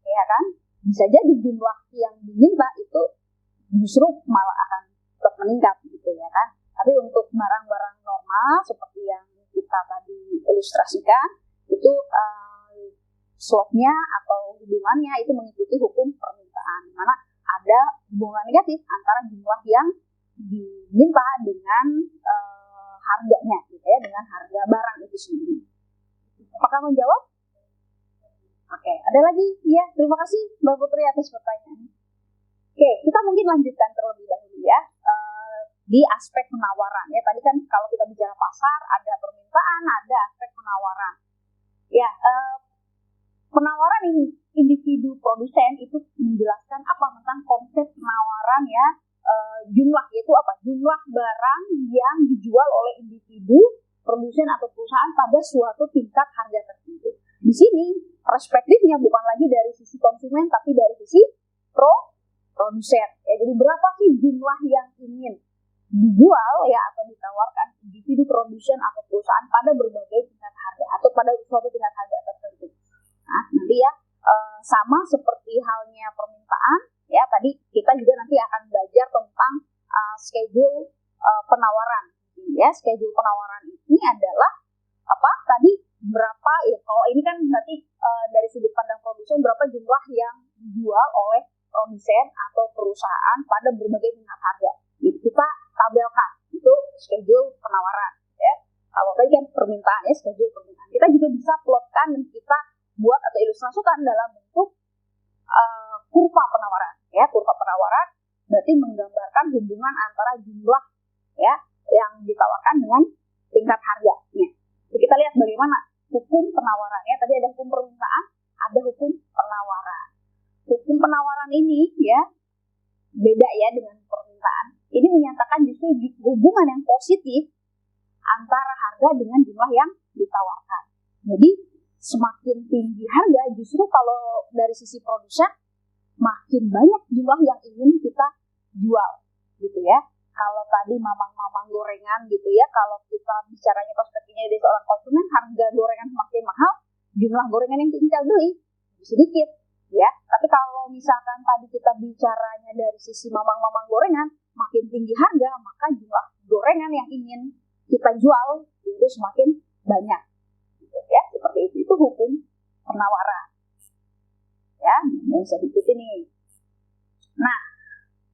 ya kan, bisa jadi jumlah yang diminta itu justru malah akan tetap meningkat gitu ya kan. Tapi untuk barang-barang normal seperti yang kita tadi ilustrasikan itu slope-nya atau hubungannya itu mengikuti hukum permintaan, di mana ada hubungan negatif antara jumlah yang diminta dengan harganya gitu ya, dengan harga barang itu sendiri. Apakah menjawab? Oke, ada lagi? Ya, terima kasih Mbak Putri atas pertanyaannya. Oke, kita mungkin lanjutkan terlebih dahulu ya di aspek penawaran ya. Tadi kan kalau kita bicara pasar ada permintaan, ada aspek penawaran. Ya, penawaran individu produsen itu menjelaskan apa tentang konsep penawaran ya, jumlah, yaitu apa? Jumlah barang yang dijual oleh individu produsen atau perusahaan pada suatu tingkat harga tertentu. Di sini perspektifnya bukan lagi dari sisi konsumen tapi dari sisi produsen. Ya, jadi berapa sih jumlah yang ingin dijual ya atau ditawarkan individu produsen atau perusahaan pada berbagai tingkat harga atau pada suatu tingkat harga tertentu. Nah, nanti ya sama seperti halnya permintaan ya, tadi kita juga nanti akan belajar tentang schedule penawaran. Ya, schedule penawaran ini adalah apa? Tadi berapa ya? Kalau ini kan nanti dari sudut pandang produsen berapa jumlah yang dijual oleh produsen atau perusahaan pada berbagai tingkat harga. Jadi kita tabelkan itu schedule penawaran ya. Kalau tadi kan permintaan ya schedule ilustrasikan dalam bentuk kurva penawaran. Ya, kurva penawaran berarti menggambarkan hubungan antara jumlah ya yang ditawarkan dengan tingkat harganya. Jadi kita lihat bagaimana hukum penawaran ya. Tadi ada hukum permintaan, ada hukum penawaran. Hukum penawaran ini ya beda ya dengan permintaan. Ini menyatakan justru hubungan yang positif antara harga dengan jumlah yang ditawarkan. Jadi semakin tinggi harga justru kalau dari sisi produsen makin banyak jumlah yang ingin kita jual gitu ya. Kalau tadi mamang-mamang gorengan gitu ya, kalau kita bicaranya perspektifnya dari seorang konsumen, harga gorengan semakin mahal, jumlah gorengan yang kita beli sedikit ya. Tapi kalau misalkan tadi kita bicaranya dari sisi mamang-mamang gorengan, makin tinggi harga, maka jumlah gorengan yang ingin kita jual itu semakin banyak gitu ya. Seperti itu hukum penawaran ya. Bisa diikuti nih. Nah,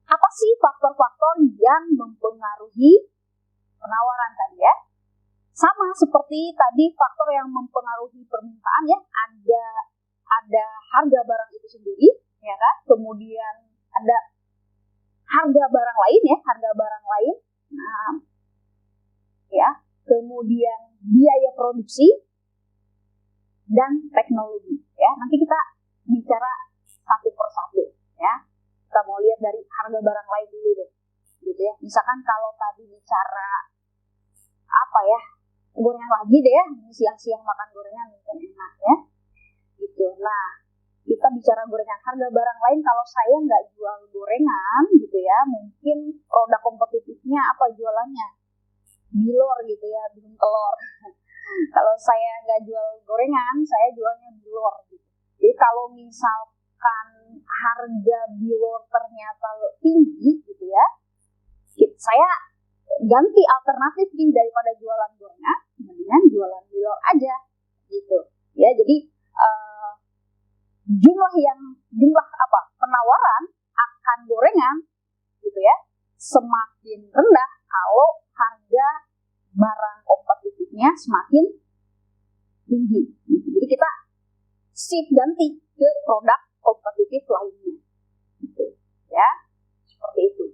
apa sih faktor-faktor yang mempengaruhi penawaran tadi ya? Sama seperti tadi faktor yang mempengaruhi permintaan ya, ada harga barang itu sendiri ya kan, kemudian ada harga barang lain ya, harga barang lain. Nah, ya, kemudian biaya produksi dan teknologi ya. Nanti kita bicara satu persatu ya. Kita mau lihat dari harga barang lain dulu deh gitu ya. Misalkan kalau tadi bicara apa ya, gorengan lagi deh ya, siang-siang makan gorengan mungkin enak ya gitu. Nah, kita bicara gorengan, harga barang lain. Kalau saya nggak jual gorengan gitu ya, mungkin produk kompetitifnya apa jualannya, bilor gitu ya, bikin telur. Kalau saya nggak jual gorengan, saya jualnya bilor gitu. Jadi kalau misalkan harga bilor ternyata tinggi gitu ya, saya ganti alternatif nih, daripada jualan gorengan, mendingan jualan bilor aja gitu ya. Jadi jumlah penawaran akan gorengan gitu ya semakin rendah kalau harga barang kompetitifnya semakin tinggi gitu. Jadi kita shift ganti ke produk kompetitif lainnya gitu ya, seperti itu.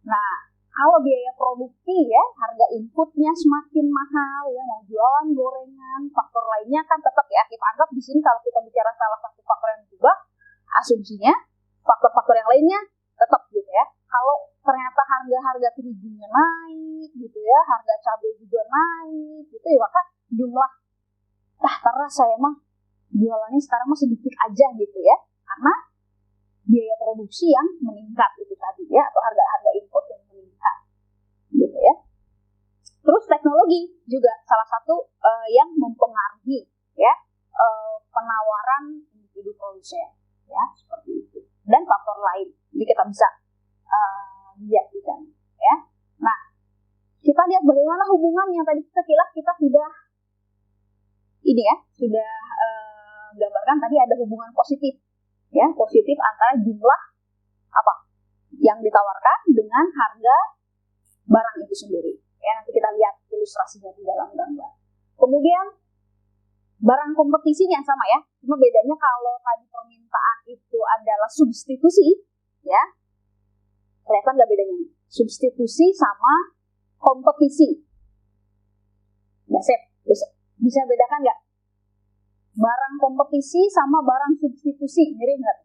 Nah, kalau biaya produksi ya, harga inputnya semakin mahal ya, mau jualan gorengan, faktor lainnya kan tetap ya, kita anggap di sini kalau kita bicara salah satu faktor yang berubah, asumsinya faktor-faktor yang lainnya tetap gitu ya. Kalau ternyata harga terigunya naik gitu ya, harga cabai juga naik gitu ya, maka jumlah karena saya mah jualannya sekarang mah sedikit aja gitu ya, karena biaya produksi yang meningkat itu tadi ya, atau harga input yang meningkat gitu ya. Terus teknologi juga salah satu yang mempengaruhi ya penawaran individu produsen ya, seperti itu, dan faktor lain. Jadi kita bisa lihat di sana ya. Nah, kita lihat bagaimana hubungannya. Tadi kita sudah ini ya, sudah gambarkan tadi ada hubungan positif ya, positif antara jumlah yang ditawarkan dengan harga barang itu sendiri ya. Nanti kita lihat ilustrasinya di dalam gambar. Kemudian barang kompetisinya sama ya, cuma bedanya kalau tadi permintaan itu adalah substitusi ya, kelihatan nggak bedanya nih? Substitusi sama kompetisi. Bisa bedakan nggak? Barang kompetisi sama barang substitusi, mirip nggak?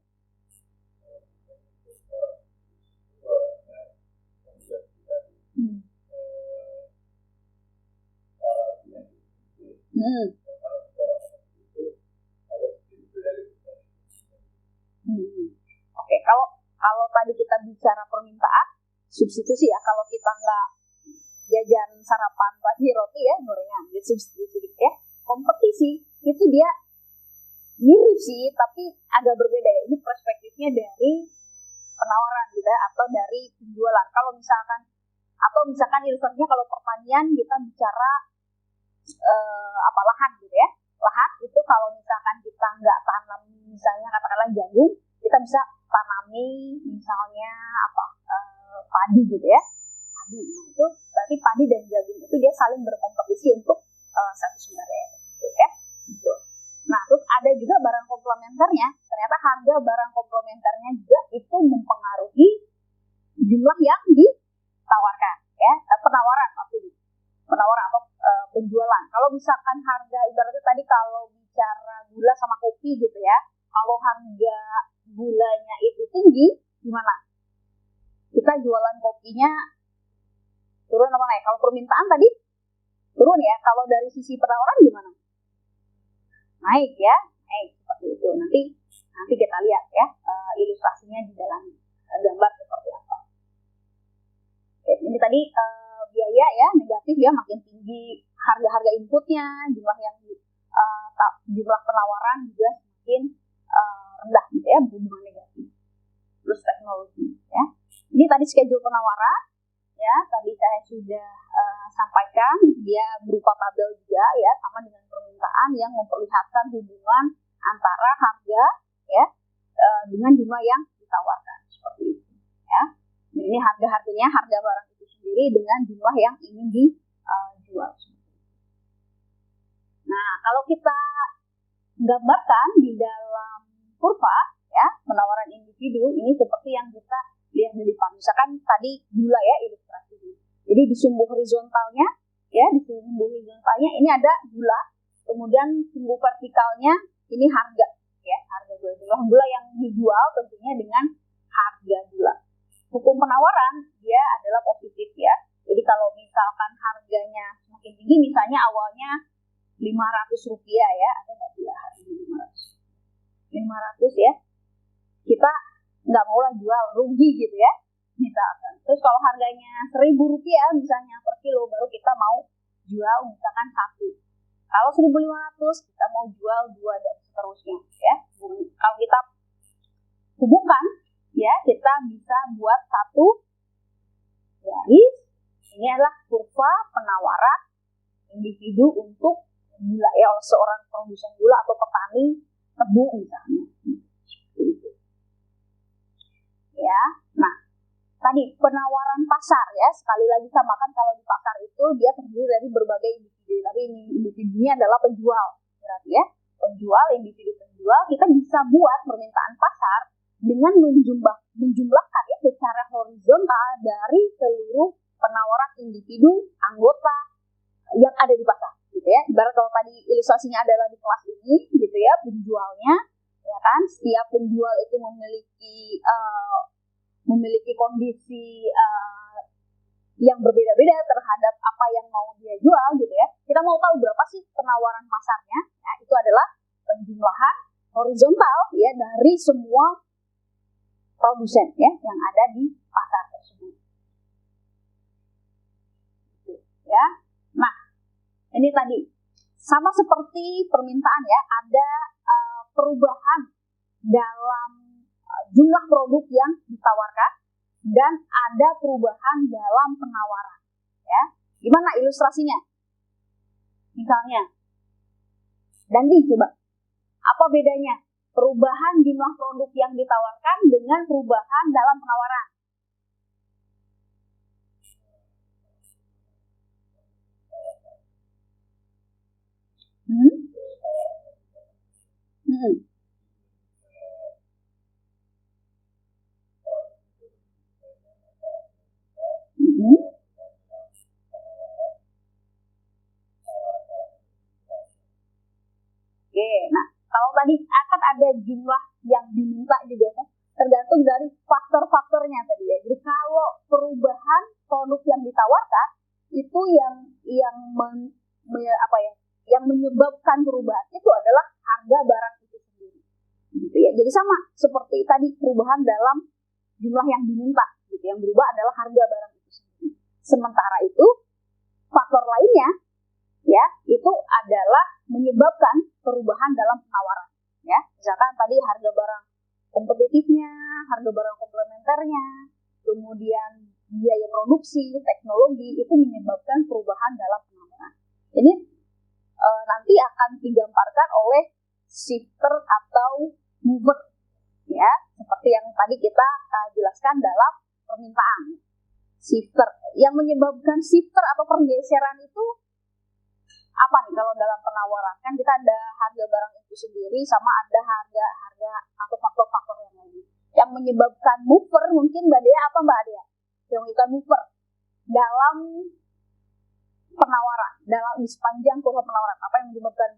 Oke, kalau tadi kita bicara permintaan, substitusi ya, kalau kita nggak jajan sarapan pagi roti ya, gorengan, jadi substitusi ya. Kompetisi itu dia mirip sih, tapi agak berbeda ya. Ini perspektifnya dari penawaran gitu ya, atau dari penjualan. Kalau misalkan ilustrasinya kalau pertanian kita bicara lahan gitu ya. Lahan itu kalau misalkan kita nggak tanam, misalnya katakanlah jagung, kita bisa tanami misalnya padi gitu ya. Padi, nah itu berarti padi dan jagung itu dia saling berkompetisi untuk satu sumber daya gitu ya. Gitu. Nah, terus ada komplementernya, ternyata harga barang komplementernya juga itu mempengaruhi jumlah yang ditawarkan, ya, penawaran maksudnya, penawaran atau penjualan. Kalau misalkan harga, ibaratnya tadi kalau bicara gula sama kopi gitu ya, kalau harga gulanya itu tinggi, gimana? Kita jualan kopinya turun apa naik? Kalau permintaan tadi turun ya. Kalau dari sisi penawaran gimana? Naik ya, naik seperti itu. Nanti kita lihat ya ilustrasinya di dalam gambar seperti apa. Oke, ini tadi biaya ya negatif ya, makin tinggi harga-harga inputnya, jumlah penawaran juga semakin rendah gitu ya, berhubungan negatif. Terus teknologi ya. Ini tadi schedule penawaran ya, tadi saya sudah sampaikan, dia berupa tabel juga ya, sama dengan permintaan yang memperlihatkan hubungan antara harga ya dengan jumlah yang ditawarkan seperti itu ya. Ini harga-harganya, harga barang itu sendiri dengan jumlah yang ingin dijual. Nah, kalau kita gambarkan di dalam kurva ya, penawaran individu ini seperti yang kita lihat di depan. Misalkan tadi gula ya ilustrasinya. Jadi di sumbu horizontalnya ya, di sumbu horizontalnya ini ada gula, kemudian sumbu vertikalnya ini harga ya, harga gula. Jumlah gula yang dijual tentunya dengan harga gula. Hukum penawaran dia adalah positif ya. Jadi kalau misalkan harganya semakin tinggi, misalnya awalnya Rp500 ya, ada nggak gula harganya 500 ya, kita nggak mau lah jual, rugi gitu ya misalkan. Terus kalau harganya Rp1.000 misalnya per kilo, baru kita mau jual misalkan 1. Kalau 1.500 kita mau jual 2 dan seterusnya ya. Kalau kita hubungkan ya, kita bisa buat satu garis. Ini adalah kurva penawaran individu untuk gula ya, oleh seorang produsen gula atau petani tebu misalnya. Ya, nah tadi penawaran pasar ya, sekali lagi samakan, kalau di pasar itu dia terdiri dari berbagai individu, tapi ini individunya adalah penjual, berarti ya penjual, individu penjual. Kita bisa buat permintaan pasar dengan menjumlahkan ya secara horizontal dari seluruh penawaran individu anggota yang ada di pasar gitu ya. Ibarat kalau tadi ilustrasinya adalah di kelas ini gitu ya, penjualnya ya kan, setiap penjual itu memiliki kondisi yang berbeda-beda terhadap apa yang mau dia jual gitu ya. Kita mau tahu berapa sih penawaran pasarnya ya, itu adalah penjumlahan horizontal ya dari semua produsen ya yang ada di pasar tersebut gitu, ya. Nah, ini tadi sama seperti permintaan ya, ada perubahan dalam jumlah produk yang ditawarkan dan ada perubahan dalam penawaran ya. Gimana ilustrasinya? Misalnya, Dandi coba, apa bedanya perubahan jumlah produk yang ditawarkan dengan perubahan dalam penawaran? Oke, nah kalau tadi akan ada jumlah yang diminta juga kan, tergantung dari faktor-faktornya tadi ya. Jadi kalau perubahan produk yang ditawarkan itu yang menyebabkan perubahan itu adalah harga barang itu sendiri, gitu ya. Jadi sama seperti tadi perubahan dalam jumlah yang diminta, gitu. Yang berubah adalah harga barang itu sendiri. Sementara itu faktor lainnya ya itu adalah menyebabkan perubahan dalam penawaran ya. Misalkan tadi harga barang kompetitifnya, harga barang komplementernya, kemudian biaya produksi, teknologi, itu menyebabkan perubahan dalam penawaran. Ini nanti akan digambarkan oleh shifter atau mover ya, seperti yang tadi kita jelaskan dalam permintaan. Shifter yang menyebabkan shifter atau pergeseran itu apa nih kalau dalam penawaran? Kan kita ada harga barang itu sendiri, sama ada harga atau faktor-faktor yang lain. Yang menyebabkan mover mungkin Mbak Dea apa Mbak Dea? Yang menyebabkan mover dalam penawaran, di sepanjang kurva penawaran, apa yang menyebabkan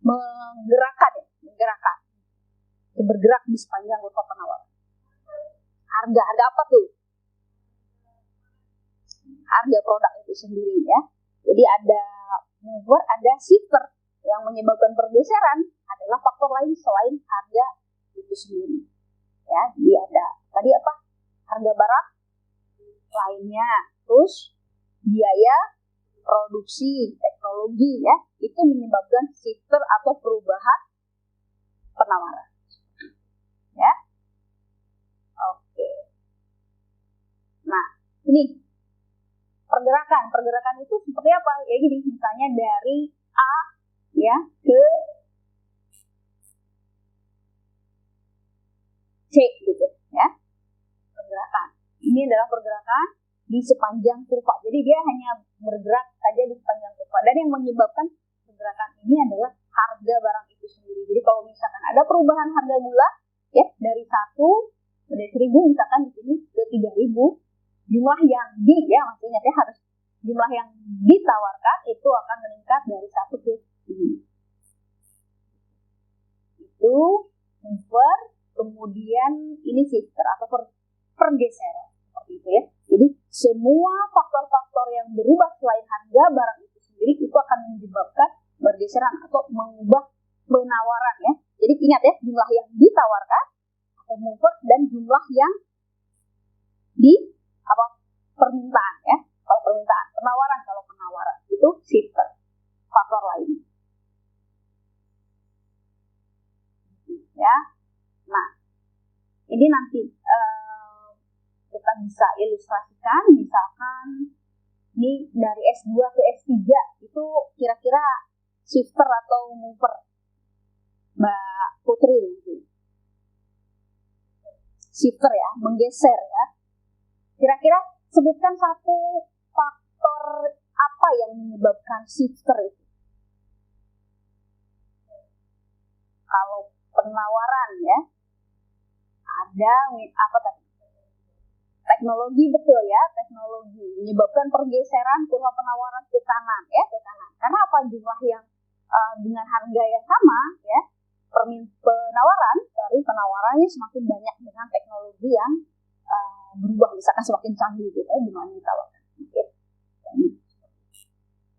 menggerakkan, bergerak di sepanjang kurva penawaran? Harga apa tuh? Harga produk itu sendiri ya. Jadi ada mover, ada shifter. Yang menyebabkan pergeseran adalah faktor lain selain harga itu sendiri. Ya, jadi ada tadi apa? Harga barang lainnya, terus biaya produksi, teknologi ya, itu menyebabkan shifter atau perubahan penawaran. Ya. Oke. Nah, ini pergerakan itu seperti apa? Ya gini, misalnya dari A ya ke C gitu ya. Pergerakan. Ini adalah pergerakan di sepanjang kurva. Jadi dia hanya bergerak saja di sepanjang kurva. Dan yang menyebabkan pergerakan ini adalah harga barang itu sendiri. Jadi kalau misalkan ada perubahan harga gula ya dari 1.000 misalkan di sini ke 3.000, jumlah yang maksudnya harus jumlah yang ditawarkan itu akan meningkat dari 1 ke 5. Itu mover, kemudian ini shifter atau pergeseran seperti itu ya. Jadi semua faktor-faktor yang berubah selain harga barang itu sendiri itu akan menyebabkan pergeseran atau mengubah penawaran ya. Jadi ingat ya, jumlah yang ditawarkan atau mover dan jumlah yang permintaan ya. Kalau permintaan, kalau penawaran itu shifter, faktor lain. Ya. Nah, ini nanti kita bisa ilustrasikan, misalkan ini dari S2 ke S3 itu kira-kira shifter atau mover Mbak Putri gitu. Shifter ya, menggeser ya. Kira-kira sebutkan satu faktor apa yang menyebabkan shifter itu. Kalau penawaran ya, ada apa tadi? Teknologi, betul ya, teknologi menyebabkan pergeseran kurva penawaran ke kanan ya, ke kanan. Karena apa? Jumlah yang dengan harga yang sama ya, penawaran dari penawarannya semakin banyak dengan teknologi yang berubah, misalkan semakin canggih gitu ya, dimana ditawarkan. Okay.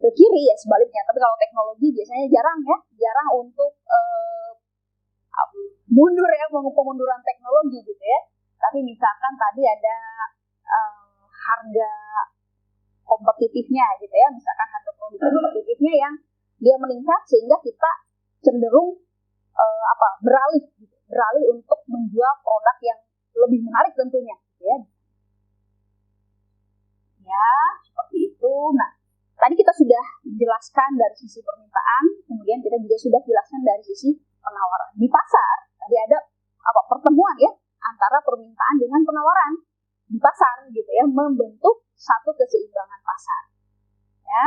Ke kiri ya sebaliknya, tapi kalau teknologi biasanya jarang untuk mundur ya, pemunduran teknologi gitu ya. Tapi misalkan tadi ada harga kompetitifnya gitu ya, misalkan harga produk kompetitifnya yang dia meningkat sehingga kita cenderung beralih untuk menjual produk yang lebih menarik tentunya gitu ya. Ya, seperti itu. Nah, tadi kita sudah jelaskan dari sisi permintaan, kemudian kita juga sudah jelaskan dari sisi penawaran. Di pasar tadi ada pertemuan ya antara permintaan dengan penawaran di pasar gitu ya, membentuk satu keseimbangan pasar. Ya.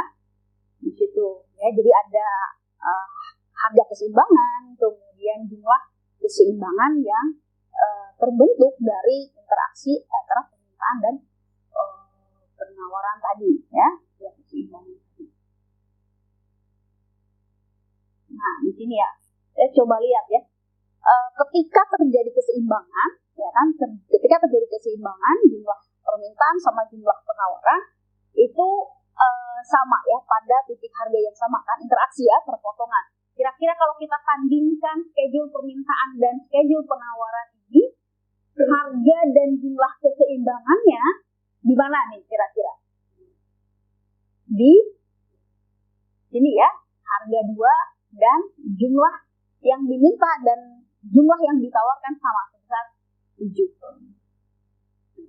Di situ ya, jadi ada harga keseimbangan, kemudian jumlah keseimbangan yang terbentuk dari interaksi antara permintaan dan penawaran tadi ya, keseimbangan tadi. Nah, di sini ya, saya coba lihat ya. Ketika terjadi keseimbangan, ya kan, ketika terjadi keseimbangan jumlah permintaan sama jumlah penawaran itu sama ya, pada titik harga yang sama kan, interaksi ya, perpotongan. Kira-kira kalau kita tandingkan schedule permintaan dan schedule penawaran ini, harga dan jumlah keseimbangannya di mana nih kira-kira? Di sini ya, harga 2 dan jumlah yang diminta dan jumlah yang ditawarkan sama, sebesar 7.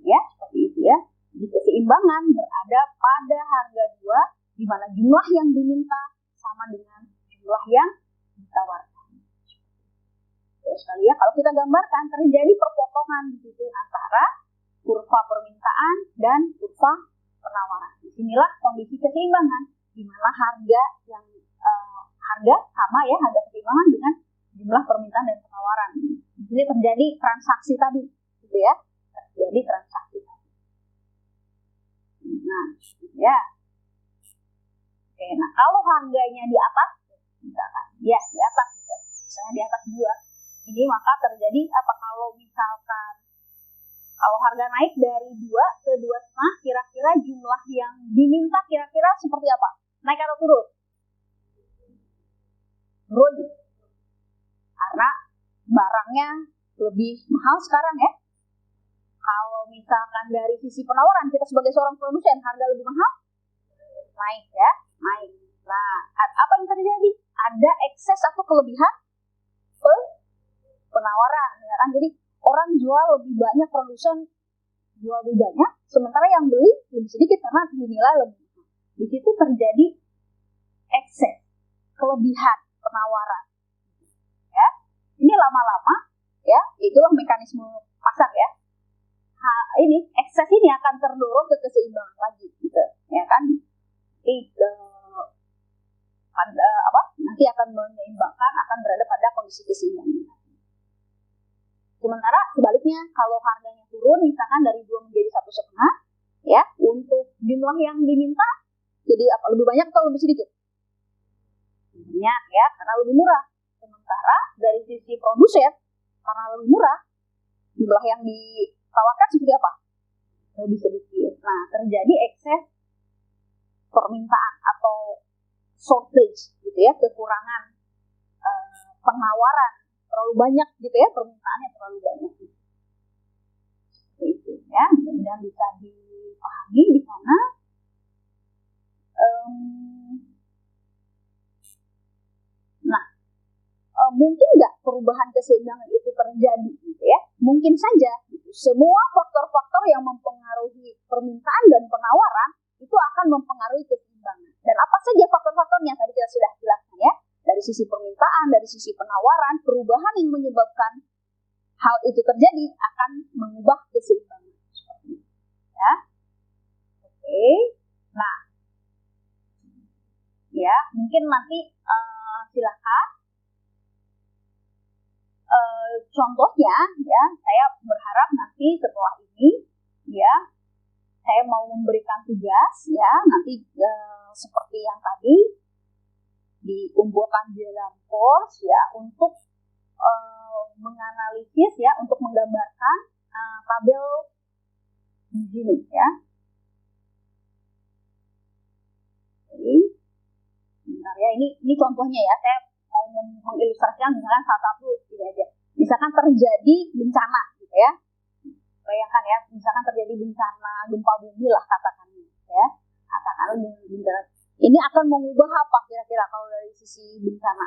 Ya, seperti itu ya. Di keseimbangan berada pada harga 2, di mana jumlah yang diminta sama dengan jumlah yang ditawarkan. Terus sekali ya, kalau kita gambarkan terjadi perpotongan di situ antara kurva permintaan dan kurva penawaran. Disinilah kondisi keseimbangan, di mana harga harga sama ya, harga keseimbangan dengan jumlah permintaan dan penawaran. Jadi terjadi transaksi tadi, gitu ya, terjadi transaksi tadi. Nah, ya. Oke, nah kalau harganya di atas, misalkan, ya di atas, gitu. Misalnya di atas 2, ini maka terjadi apa kalau misalkan kalau harga naik dari 2 ke 2,5, kira-kira jumlah yang diminta kira-kira seperti apa? Naik atau turun? Turun. Karena barangnya lebih mahal sekarang ya. Kalau misalkan dari sisi penawaran, kita sebagai seorang produsen, harga lebih mahal, naik ya, naik. Nah, apa yang terjadi? Ada ekses atau kelebihan penawaran, ya kan? Jadi orang jual lebih banyak, produsen jual lebih banyak, sementara yang beli lebih sedikit karena dinilai lebih mahal. Di situ terjadi ekses, kelebihan penawaran. Ya, ini lama-lama, ya, itulah mekanisme pasar ya. Ini ekses ini akan terdorong ke keseimbangan lagi, gitu, ya kan? Nanti akan menyeimbangkan, akan berada pada kondisi keseimbangan. Sementara sebaliknya, kalau harganya turun, misalkan dari 2 menjadi 1,5, ya, untuk jumlah yang diminta, jadi apa? Lebih banyak atau lebih sedikit? Banyak ya, karena lebih murah. Sementara dari sisi produsen, karena lebih murah, jumlah yang ditawarkan seperti apa? Lebih sedikit. Nah, terjadi ekses permintaan atau shortage, gitu ya, kekurangan penawaran. Terlalu banyak gitu ya, permintaannya terlalu banyak. Seperti itu ya, mudah-mudahan bisa dipahami di sana. Nah, mungkin nggak perubahan keseimbangan itu terjadi gitu ya? Mungkin saja. Gitu. Semua faktor-faktor yang mempengaruhi permintaan dan penawaran itu akan mempengaruhi keseimbangan. Dan apa saja faktor-faktornya? Tadi kita sudah jelaskan ya. Dari sisi permintaan, dari sisi penawaran, perubahan yang menyebabkan hal itu terjadi akan mengubah keseimbangan. Ya, oke. Nah, ya mungkin nanti silakan. Contohnya, ya saya berharap nanti setelah ini, ya saya mau memberikan tugas, ya nanti seperti yang tadi. Dikumpulkan di dalam course ya untuk menganalisis ya, untuk menggambarkan tabel di sini ya. Oke. Bentar ya, ini contohnya ya, saya mau mengilustrasikan misalkan salah satu ini aja. Misalkan terjadi bencana gitu ya. Bayangkan ya, misalkan terjadi bencana gempa bumi lah katakannya ya. Katakanlah bencana. Ini akan mengubah apa kira-kira kalau dari sisi bencana?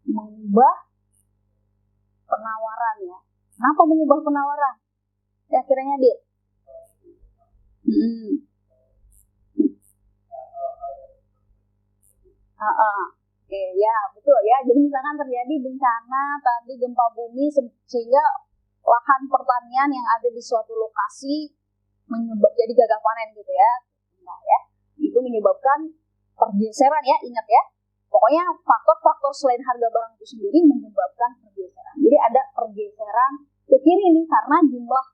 Mengubah penawaran ya. Kenapa mengubah penawaran? Ya kiranya dia. Oke, ya betul ya. Jadi misalkan terjadi bencana tadi gempa bumi sehingga lahan pertanian yang ada di suatu lokasi jadi gagal panen gitu ya. Nah ya. Itu menyebabkan pergeseran ya, ingat ya. Pokoknya faktor-faktor selain harga barang itu sendiri menyebabkan pergeseran. Jadi ada pergeseran ke kiri nih karena jumlah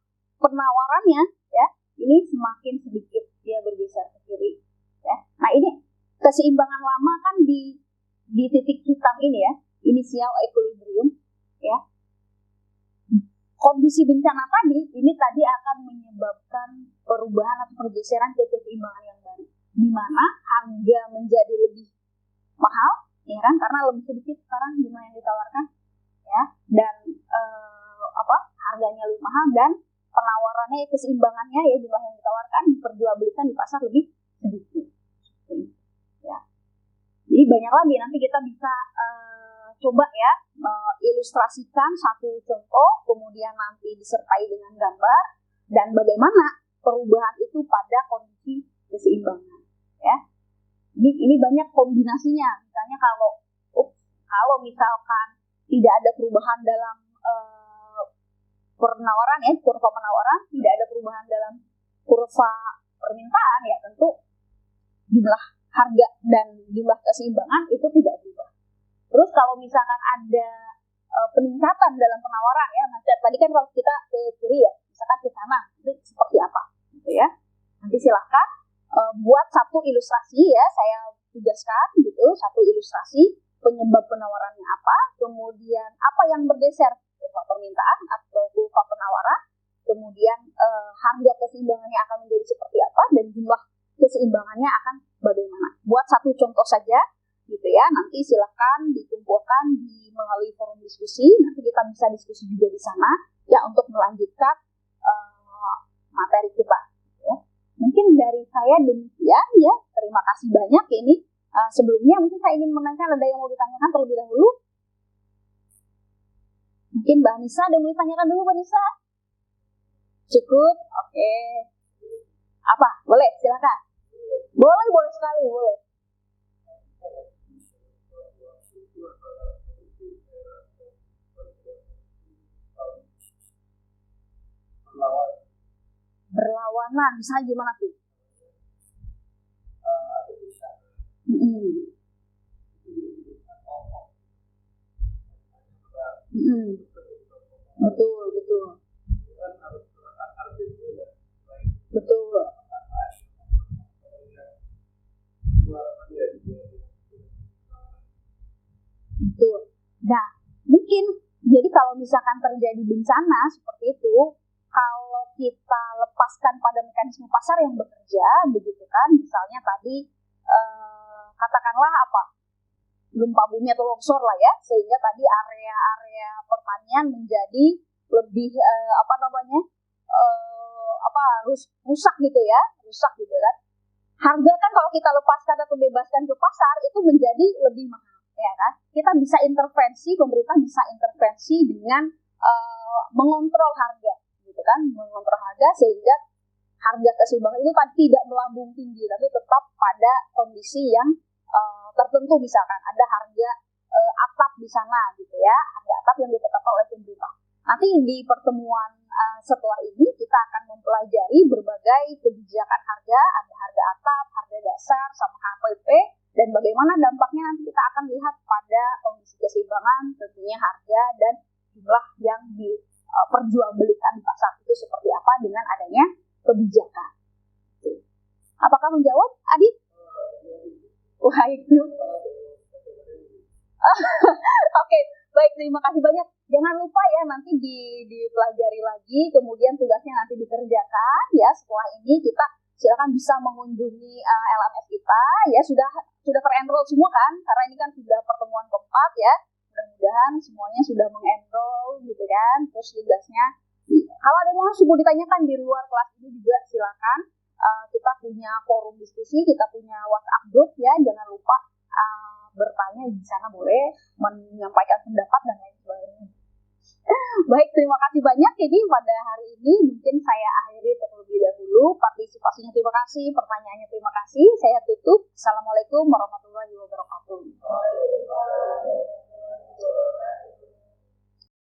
penawarannya ya ini semakin sedikit dia bergeser ke kiri ya. Nah ini keseimbangan lama kan di titik hitam ini ya, initial equilibrium ya. Kondisi bencana ini tadi akan menyebabkan perubahan atau pergeseran ke keseimbangan yang baru. Di mana harga menjadi lebih mahal, ya kan? Karena lebih sedikit sekarang jumlah yang ditawarkan, ya. Dan harganya lebih mahal dan penawarannya, keseimbangannya ya jumlah yang ditawarkan diperjualbelikan di pasar lebih sedikit. Ya. Jadi banyak lagi nanti kita bisa coba ya ilustrasikan satu contoh, kemudian nanti disertai dengan gambar dan bagaimana perubahan itu pada kondisi keseimbangan. Ya, ini banyak kombinasinya. Misalnya kalau misalkan tidak ada perubahan dalam penawaran ya, kurva penawaran, tidak ada perubahan dalam kurva permintaan ya tentu jumlah harga dan jumlah keseimbangan itu tidak berubah. kalau misalkan ada peningkatan dalam penawaran ya, nanti tadi kan kalau kita ke kiri ya, misalkan ke kanan, itu seperti apa, gitu ya. Nanti silahkan buat satu ilustrasi ya, saya tugaskan gitu, satu ilustrasi penyebab penawarannya apa, kemudian apa yang bergeser, kurva permintaan atau kurva penawaran, kemudian harga keseimbangannya akan menjadi seperti apa, dan jumlah keseimbangannya akan bagaimana. Buat satu contoh saja, gitu ya. Nanti silahkan dikumpulkan melalui forum diskusi. Nanti kita bisa diskusi juga di sana, ya, untuk melanjutkan materi kita. Ya. Mungkin dari saya demikian ya. Terima kasih banyak ini. Sebelumnya mungkin saya ingin menanyakan, ada yang mau ditanyakan terlebih dahulu? Mungkin Mbak Nisa ada yang mau ditanyakan dulu, Mbak Nisa? Cukup? Oke. Apa? Boleh, silakan. Boleh sekali, boleh. Berlawanan, misalnya gimana tuh? Betul. Betul. Nah, mungkin jadi kalau misalkan terjadi bencana seperti itu, kalau kita lepaskan pada mekanisme pasar yang bekerja, begitu kan, misalnya tadi katakanlah apa, gempa bumi atau longsor lah ya, sehingga tadi area-area pertanian menjadi lebih rusak gitu kan. Harga kan kalau kita lepaskan atau bebaskan ke pasar itu menjadi lebih mahal, ya kan? Kita bisa intervensi, pemerintah bisa intervensi dengan mengontrol harga, gitu kan? Mengontrol harga sehingga harga keseimbangan itu tidak melambung tinggi, tapi tetap pada kondisi yang tertentu, misalkan ada harga atap di sana, gitu ya, harga atap yang ditetapkan oleh pemerintah. Nanti di pertemuan setelah ini kita akan mempelajari berbagai kebijakan harga, ada harga atap, harga dasar, sama HPP, dan bagaimana dampaknya nanti kita akan lihat pada kondisi keseimbangan, tentunya harga dan jumlah yang diperjualbelikan di pasar itu seperti apa dengan adanya kebijakan. Apakah menjawab, Adit? Wah, itu. Oke, baik, terima kasih banyak. Jangan lupa ya, nanti dipelajari lagi, kemudian tugasnya nanti dikerjakan ya. Setelah ini kita silakan bisa mengunjungi LMS kita ya. Sudah ter-enroll semua kan? Karena ini kan sudah pertemuan keempat ya. Mudah-mudahan semuanya sudah mengenroll gitu kan. Terus tugasnya, kalau ada yang mau ditanyakan di luar kelas ini juga silakan. Kita punya forum diskusi, kita punya WhatsApp group ya. Jangan lupa bertanya di sana, boleh menyampaikan pendapat dan lain sebagainya. Baik, terima kasih banyak. Jadi pada hari ini mungkin saya akhiri terlebih dahulu partisipasinya. Terima kasih, pertanyaannya terima kasih. Saya tutup. Assalamualaikum warahmatullahi wabarakatuh.